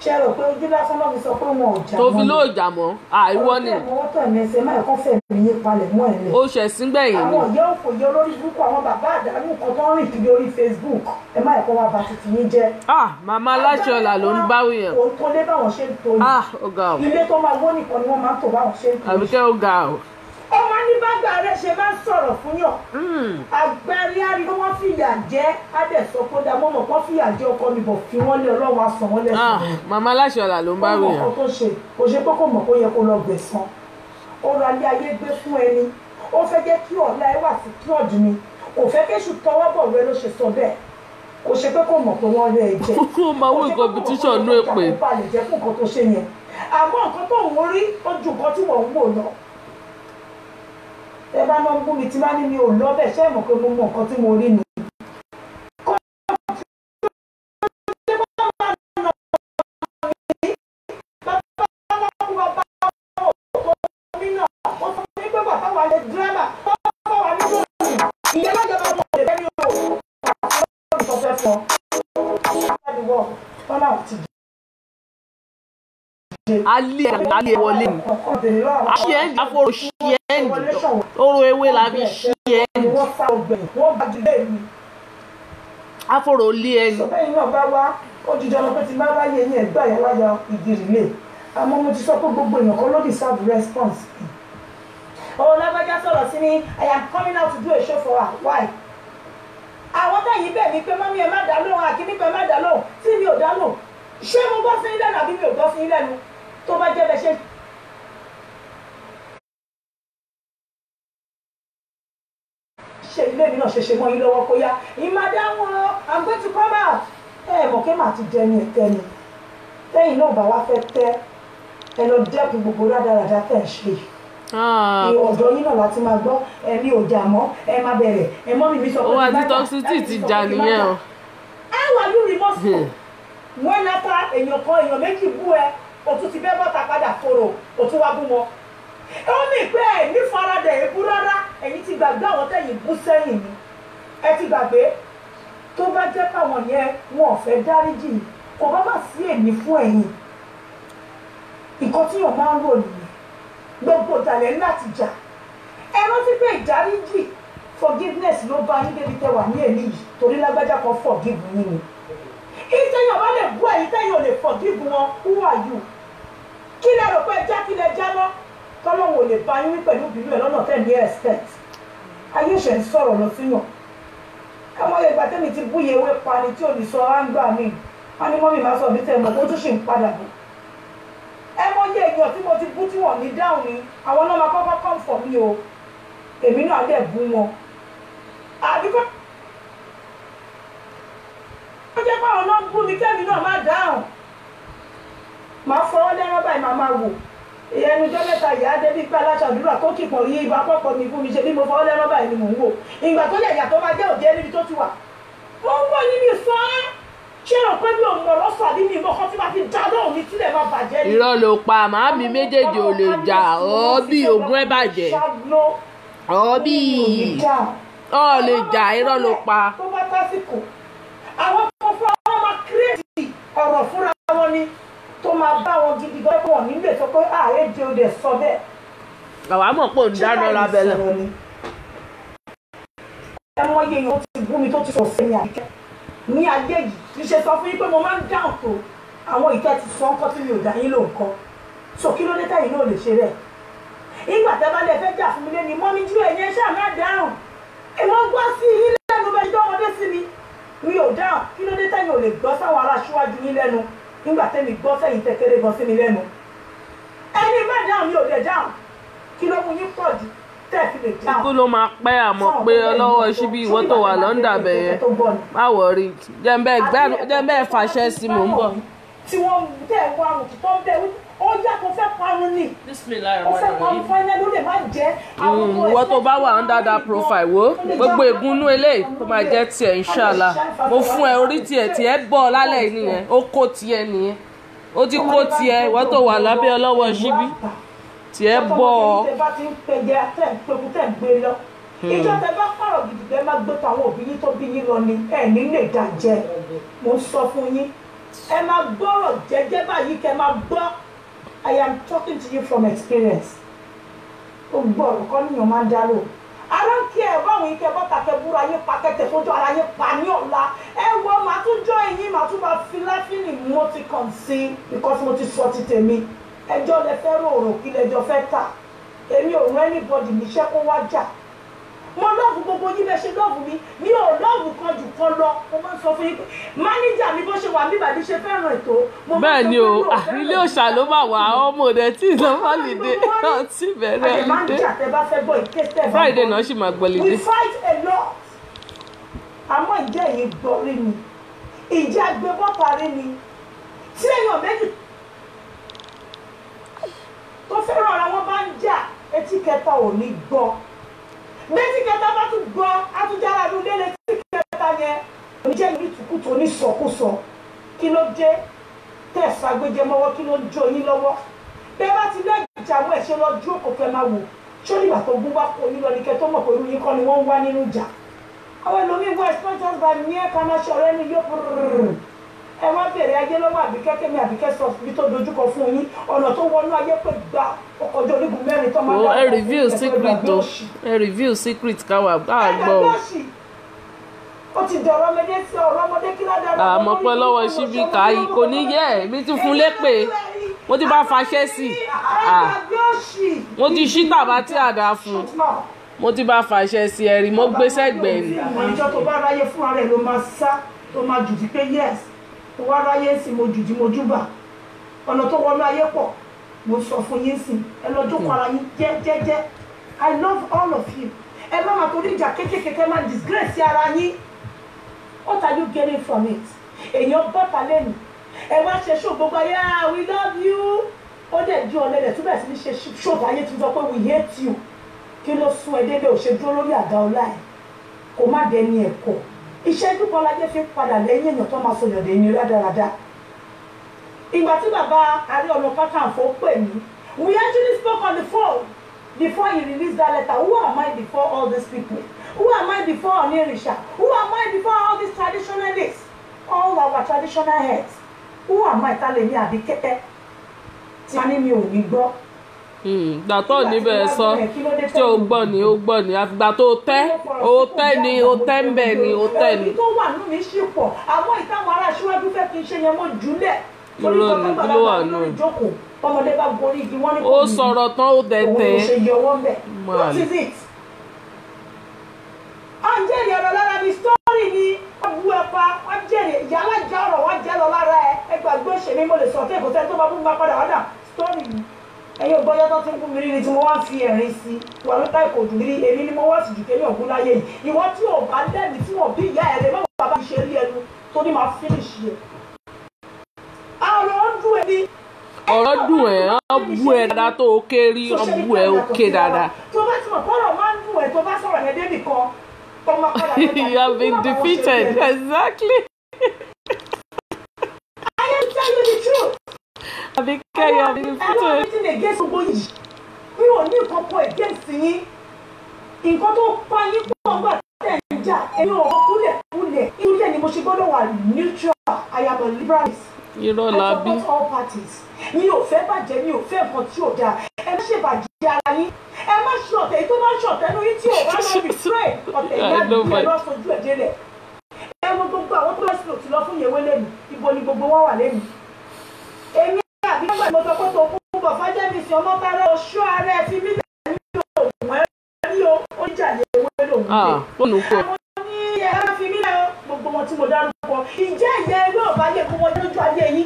ṣe rò pé ojú lásán náà fi sọ pé wọn ò jà mọ́. tó fi lóò jà mọ́ àìwọ́ ni. wọ́n tẹ̀ mí ẹsẹ̀ máa kọ́ fẹ̀mí yín palẹ̀ mọ́ ẹ̀ lẹ̀. ó ṣẹ̀sìn gbẹ̀yìn ni. àwọn ìyá òfòye olórí burúkú àwọn bàbá àdánù kan tó ń rìn kiri orí Facebook ẹ má ẹ̀kọ́ wa bá titi yín jẹ́. Màmá Aláṣọlá ló ń báwí yẹn. òun tó lé báwọn ṣe ń tó ní. ó ga o. ilé tó máa wó nìkan ni wọ́n máa ń tò báwọn ṣe ń tó ní. Àbíkẹ́ ó ga o. ọmọ ní bàgbà rẹ ṣe máa ń sọ̀rọ̀ fún yàn. àgbẹ̀rí ariwo wọn fìyà jẹ́ adẹ̀sọ kó dá mọ́mọ́ kó fìyà jẹ́ ọkọ mi bọ̀ fi wọ́n lé Ọlọ́run á san wọ́n lẹ́sìn. Màmá Aláṣọlá ló ń báwí yẹn. ọmọ kan tó ṣe kò ṣe pé kò mọ̀ kó yẹ kó lọ gbẹ̀san ọrọ̀ alẹ́ ayé gbé fún ẹni ó fẹ́ jẹ́ kí ọ̀la ẹ wà sí kí ọ̀dùn ni kò fẹ́ kéṣù tọwọ́ bọ̀ rẹ ló ṣe sọ bẹ́ẹ̀ kò ṣe pé kò mọ̀ pé wọ́n rẹ̀ jẹ́ kó máa wí competition nú èpè. àmọ́ nǹkan tó ń rí ó ju nǹkan tí wọ́n ń wò lọ ẹ bá náà ń bú mi tí bá ní mi ò lọ bẹ́ẹ̀ ṣé ẹ mọ̀ pé mo mọ nǹkan tí mo rí ni. alẹ́ wọlé ni ṣíẹ́ndì afọ́rò ṣíẹ́ndì oró ewé la fi ṣíẹ́ndì afọ́rò lé ẹni. sọ́bẹ̀yìn náà bá wá ó di jọlọ pé ti bá wáyé ní ẹgbẹ́ àyàwáyà ìdìrìlé àmọ́ mo ti sọ pé gbogbo èèyàn kan ló deserve response. Lágbájá sọ̀rọ̀ sí ni I am coming out to do a show for her why. àwọn tẹ̀yìn bẹ̀ mí pé mọ́mí ẹ má dá lóhùn àkíní pé má dá lóhùn tí mi ò dá lóhùn ṣé mo gbọ́ sí ilé àbí mi ò gbọ́ sí ilé nu tó bá jẹ́ bẹ́ẹ̀ ṣe ilé mi náà ṣe mọ́ yín lọ́wọ́ kó yá madam I'm going to come out mọ̀ kí màá ti dẹni ẹ̀tẹ́ni tẹ́yìn náà bá wá fẹ́ tẹ́ ẹ lọ dẹ́kun gbogbo rádaràdá tẹ̀ ń ṣe ọ̀dọ́ yín náà láti máa gbọ́ ẹ̀mí ò jà mọ́ ẹ má bẹ̀rẹ̀ mọ́ mi sọ pé ó wá tí toxicity ti jà nìyẹn o. how are you remorseful wọ́n lápá èèyàn méjì bú ẹ o tún ti bẹ́ bọ́ta padà fòrò o tún wá bú wọn. ó ní pé ẹ ní faradà èébú rárá ẹ̀yin ti gbàgbé àwọn tẹ̀yìn bú sẹ́yìn ni ẹ ti gbàgbé tó bá jẹ́ káwọn yẹn wọn ò fẹ́ dáríjì kò bá má sí èmi fún ẹ̀yin nǹkan tí yóò máa ń rò nìyẹn gbogbo ìdàlẹ̀ láti jà ẹ rántí pé ìdáríjì forgiveness ló bá yín débi tẹwà ní èmi yìí torí lágbájá kan forgive yín ni ìtẹ̀yìn ọba lè bú ẹ̀yin tẹ̀yìn ò lè forgive wọn who are you kí lẹ rò pé ẹja kí lẹ já mọ́ tọ́lọ́wọ́ ò lè bá yín wí pẹ̀lú ìbínú ẹ̀ lọ́nà tẹ̀ ní expect ayé ṣe ń sọ̀rọ̀ lọ síyàn káwọn ìgbà tẹ́mi ti búye ewé pani tí ò ní sọ áńgbà mi wọn ni mọ́mí máa sọ bí tẹ̀ mọ̀ kó tún ṣì ń padà bọ̀ ẹ mọ iye èèyàn tí mo ti bú tí wọ́n ní dáhùn ni àwọn náà máa kọ́kọ́ come for me o èmi náà dẹ̀ bú wọn àbíkọ́ ó jẹ́ pé àwọn náà bú mi kẹ́mi náà má dáhùn máa fọwọ́ lẹ́rán báyìí máa wò ìyẹn ẹnujọ́ mẹ́ta ìyá débi pé aláṣàdúrà tó kìpọ̀ yí ibà pọ̀pọ̀ mi fún mi ṣe bí mo fọwọ́ lẹ́rán báyìí ni mò ń wò ìgbà tó lè yàtọ̀ máa jẹ́ òjẹ́ níbi tó ti wà mo ń wọ̀ níbi sọ ẹ́ ṣé rò pé mi ò mọ̀ lọ́sọ̀ àbí mi ìmọ̀ kan tí máa fi dá lóhùn ní tílẹ̀ máa bàjẹ́ ni. irọ́ ló pa màámi méjèèjì ò lè jà ọ́ bí ogún ẹ̀ bàjẹ́ ọ́ bí ọ́ lè jà irọ́ ló pa. tó bá tásìkò àwọn kan fún àwọn máa kírètì ọ̀rọ̀ fúnra wọn ni tó máa bá wọn gidi gan pọ̀ nílé sọ pé ààrẹ jẹ́ òde sọ bẹ́ẹ̀. àwa mọ̀ pé òun dáná lábẹ́lẹ̀. ẹ mọ iye yòó ti bú mi tó ti sọ sẹ́yìn àbíkẹ́ ní ayé yìí kì í ṣe sọ fún yín pé mo máa ń dáhùn tó àwọn ìtẹ́ ti sọ ńkọ́ tí mi ò dá yín ló nǹkan so kí ló dé tẹ́yìn náà lè ṣe bẹ́ẹ̀. ìgbà tẹ́ bá lè fẹ́ jà fún mi lé ní mọ́mí jú ẹ̀yẹn ṣáà má dáhùn ìwọ́n gbọ́ sí yín lẹ́nu bẹ́ẹ̀ dánwọ́dé sí mi ò dáhùn kí ló dé tẹ́yìn ò lè gbọ́ sáwọn ará aṣíwájú yín lẹ́nu nígbà tẹ́mi gbọ́ sẹ́yìn tẹ́kẹ́rẹ́ gan sí mi lẹ́nu ẹni má dáhùn mi ò lè dáhùn kí ló mú yín pọ̀ jù tẹ́ẹ̀fì lè dáhùn. ikú ló máa pẹ́ àmọ́ pé ọlọ́wọ́ síbí ìwọ tó wà lọ́ńdà bẹ̀yẹn má wọ̀rí jẹ́ńbẹ́ fàṣẹ sí mò ń bọ̀. tí wọ́n tẹ̀ wọ àrùn tó ń bẹ̀ ó yá kó fẹ́ parun ni ó fẹ́ parun fáínẹ́ ló lè má jẹ́ àwọn ọmọ ẹ̀. ìwọ tó bá wà under that profile wo gbogbo ègúnú eléyìí tó máa jẹ́ tiẹ̀ inshallah mo fún ẹ orí tiẹ̀ bọ̀ lálẹ́ yìí nìyẹn ó kó tiẹ̀ nìyẹn ó ti kó tiẹ̀ ìwọ tó wà lábẹ́ ọlọ́wọ́ síbí tiẹ̀ bọ̀ ọ́. ìjọ tẹ bá pààrọ̀ gidi bẹ́ẹ̀ má gbé tàwọn òbí yín tó bí yín lọ ni ẹ ní lè dá jẹ mo ń sọ fún yín ẹ máa gbọ́rọ̀ jẹ́jẹ́ báyìí kẹ́ máa gbọ́ I am talking to you from experience ó gbọ́rọ̀ kọ́ níyàn máa ń dárò ara ń kí ẹ báwọn ike bọ́ta kẹ búra yín pa kẹtẹ fojú ara yín pa ní ọ̀la ẹ wọ màá tún jọ ẹ̀yìn màá tún máa fi láfínì mo ti kàn sí because mo ti sọ ti tèmi ẹjọ́ lẹ fẹ́ rò kí lẹjọ́ fẹ́ tà èmi ò rán anybody níṣẹ́ kó wá jà mo lọ́ọ̀bù gbogbo yín bẹ́ẹ̀ ṣe lọ́ọ̀bù mi ò lọ́ọ̀bù kan jù kan lọ mo máa ń sọ fún yín pé máníjà mi bó ṣe wà níbà bí ṣe fẹ́ràn ètò mo máa ń sọ fún yín pé ilé òòṣà ló bá wà ọmọ rẹ tí ìlọ fọlìdé náà ti bẹ̀rẹ̀ ọlídé Friday náà sì máa gbọ́ lídé. we fight a lot àmọ́ ìjẹ́ yìí gbọ́ rí mi ìjẹ́ agbébọ́ta rí mi tí èèyàn méjì tó fẹ́ràn ara wọn bá ń jà etí kẹta ò ní gbọ́ méjì kẹta bá tún gbọ́ àtúnjára ló lélẹ̀ tí kẹta yẹn oníjẹ́ ìlú ìtùkùtù onísọkúsọ kí ló dé tẹ̀sán agbẹ́jẹ́ mọ́wọ́ kí ló ń jó yín lọ́wọ́ bẹ́ẹ̀ bá ti lẹ́yìn ìjàwó ẹ̀ ṣe lọ ju òkòkò ẹ̀ máa wò ṣó nígbà tó gún bá kó yín lọ ní kẹ tó mọ̀ pé irú yín kọ́ ni wọ́n ń wá nínú ìjà àwọn ẹlòmíín wọ ẹ̀sìn náà just by near ká máa ṣọ̀rọ̀ ẹni yóò ẹ wá bèrè ayé lọ́wọ́ àbíkẹ́ kẹ́mi àbíkẹ́ sọ bí tó dojúkọ fún yín ọ̀nà tó wọnú ayé pé gba ọkọ̀jọ́ onígun mẹ́rin tó máa ń dá ẹ review secret káwà gbọ́ ó ti dọ̀rọ̀ ọmọdé sí ọ̀rọ̀ ọmọdé kí ládàá àmọ́ pẹ́ lọ́wọ́ síbi kàáyí kò ní yẹ èmi tún fún lépè mo ti bá faṣẹ́ sí mo ti ṣí tàbá tí àdá fún mo ti bá faṣẹ́ sí ẹ̀rí mo gbé sẹ́gbẹ̀ẹ́ ni. ìjọ tó bá ráyè fúnra rẹ̀ ló máa sá tó máa jù sí pé yes tó wá ráyè sí mo jù jí mo júbà ọ̀nà tó wọnú ayé pọ̀ mo sọ fún yín sí ẹ lọ jókòó ara yín jẹ́jẹ́jẹ́ I love all of you ẹ má máa torí ìjà kékeré máa disgrace ara yín. What are you getting from it? Èèyàn bọ́ta lẹ́nu ẹ wá ṣe ṣó gbogbo ayé we love you. Ó dẹ̀ ju ọ̀lẹ́dẹ̀ tó bẹ̀rẹ̀ sí ní ṣe ṣó ayé tó sọ pé we hate you. Kí ló sún ẹ délé òṣè dúró lórí àga ọlá ẹ̀ kò má dẹni ẹ̀kọ́. Iṣẹ́ dúpọ̀ lájẹ́ fi padà lẹ́yìn èèyàn tó máa sọ̀yàn dé ní rádaràda. Ìgbà tí bàbá Ààrẹ Ọ̀nà Kakanfò pè mí, we actually spoke on the phone before he released that letter. Who am I before all these people? Who am I before Onirisha? Who am I before all these traditionalists? All our traditional heads. Who am I telling me àbí kẹ́tẹ́? Tí a ní mi ò ní gbọ́. Ìgbà tó níbẹ̀ sọ tí ó gbọ́ ni ó gbọ́ ni àfìgbà tó tẹ́ ó tẹ́ ni ó tẹ́ ń bẹ̀ ni ó tẹ́ ni. Èyí tó wà nínú mi ṣì pọ̀ àwọn ìtàwọn ará aṣíwájú fẹ́ kí n ṣe yẹn mọ́ jùlẹ̀. Irọ́ ni kí ló wà nù. Ọmọdé bá gorí igi wọ́n ní ó sọ̀rọ̀ tán ó tẹ̀tẹ̀. òun ṣe yọ wọ́n bẹ̀. What is it? Àǹjẹ̀rì ọ̀rọ̀ lára mi sọ́ọ̀rì ni wọ́n bu ẹ̀pà wọ́n jẹ̀rì ìyá alájà ọ̀rọ̀ wọ́n jẹ́ lọ lára ẹ̀ ẹgbàgbé òṣèlú mo lè sọ fún èkó sẹ́ni tó máa fún mi padà wádà sọ́ọ̀rì ni. Ẹ̀yin ògbọ́jọ́ tó ti ń kú mi rí ni tí mo wá fi ẹ̀rín sí wà nípa ìkòdù rí èmi ni mo wá sì jù kéèyàn ògún láyé yìí. Ìwọ tí ò bá lẹ́bi tí wọ́n bí ìyá ẹ̀ rẹ̀ mọ́ bàbá mi ṣe rí ẹnu tó ní máa finish yẹ. Ọ̀rọ̀ ń dùn ẹbí. Ọ̀rọ̀ dùn ẹ̀ ọ́ bú ẹ dáadáa tó o kéré ọ́ bú ẹ ó ké dáadáa. Tó bá ti mọ̀ kọ́rọ̀ máa ń dùn ẹ̀ tó bá sọ̀rọ̀ yẹn débì kan. You have been defeated. Exactly. I am telling you the truth. Abike, you have been defeated. I don't have anything against gbogbo yìí. Mi ò ní nǹkan kan against yín. Nǹkan tó pa yín pọ̀ ń gbà tẹ̀ ń jà. Èmi ò kúlẹ̀. Irú ẹ̀ ni mo ṣe gbọ́dọ̀ wà neutral. I am a liberalist. Irọ́ la bí. I support all parties. Mi ò fẹ́ bàjẹ́, mi ò fẹ́ nǹkan tí ò dáa. Ẹ má ṣe bàjẹ́ ara yín. Ẹ má ṣe ọ̀tẹ̀ yìí tó bá ṣọ̀tẹ̀ ní yín tí ò bá lọ betray ọ̀tẹ̀ ìyá ìdílé lọ fojú ẹ̀ délẹ̀. Ẹ wo gbogbo àwọn tó lọ́sìn òtún lọ fún ìyẹ̀wé lẹ́nu. Ibo ni gbogbo wọn wà lẹ́nu. Èmi àbí nígbà tí mo sọ pé tó kún bọ̀ fájẹ́mi sí ọmọ tààrẹ oṣù ààrẹ fi mí lẹ̀ ní òògùn ẹ̀rí o. Ó jà lé ewé lòun dé. Àwọn ní ẹ̀rọ fi mí lẹ̀ gbogbo wọn tí mo dárúkọ. Ìjẹ́ ìyẹ́ ewé ò bá yẹ kó wọn lójú ayé yín.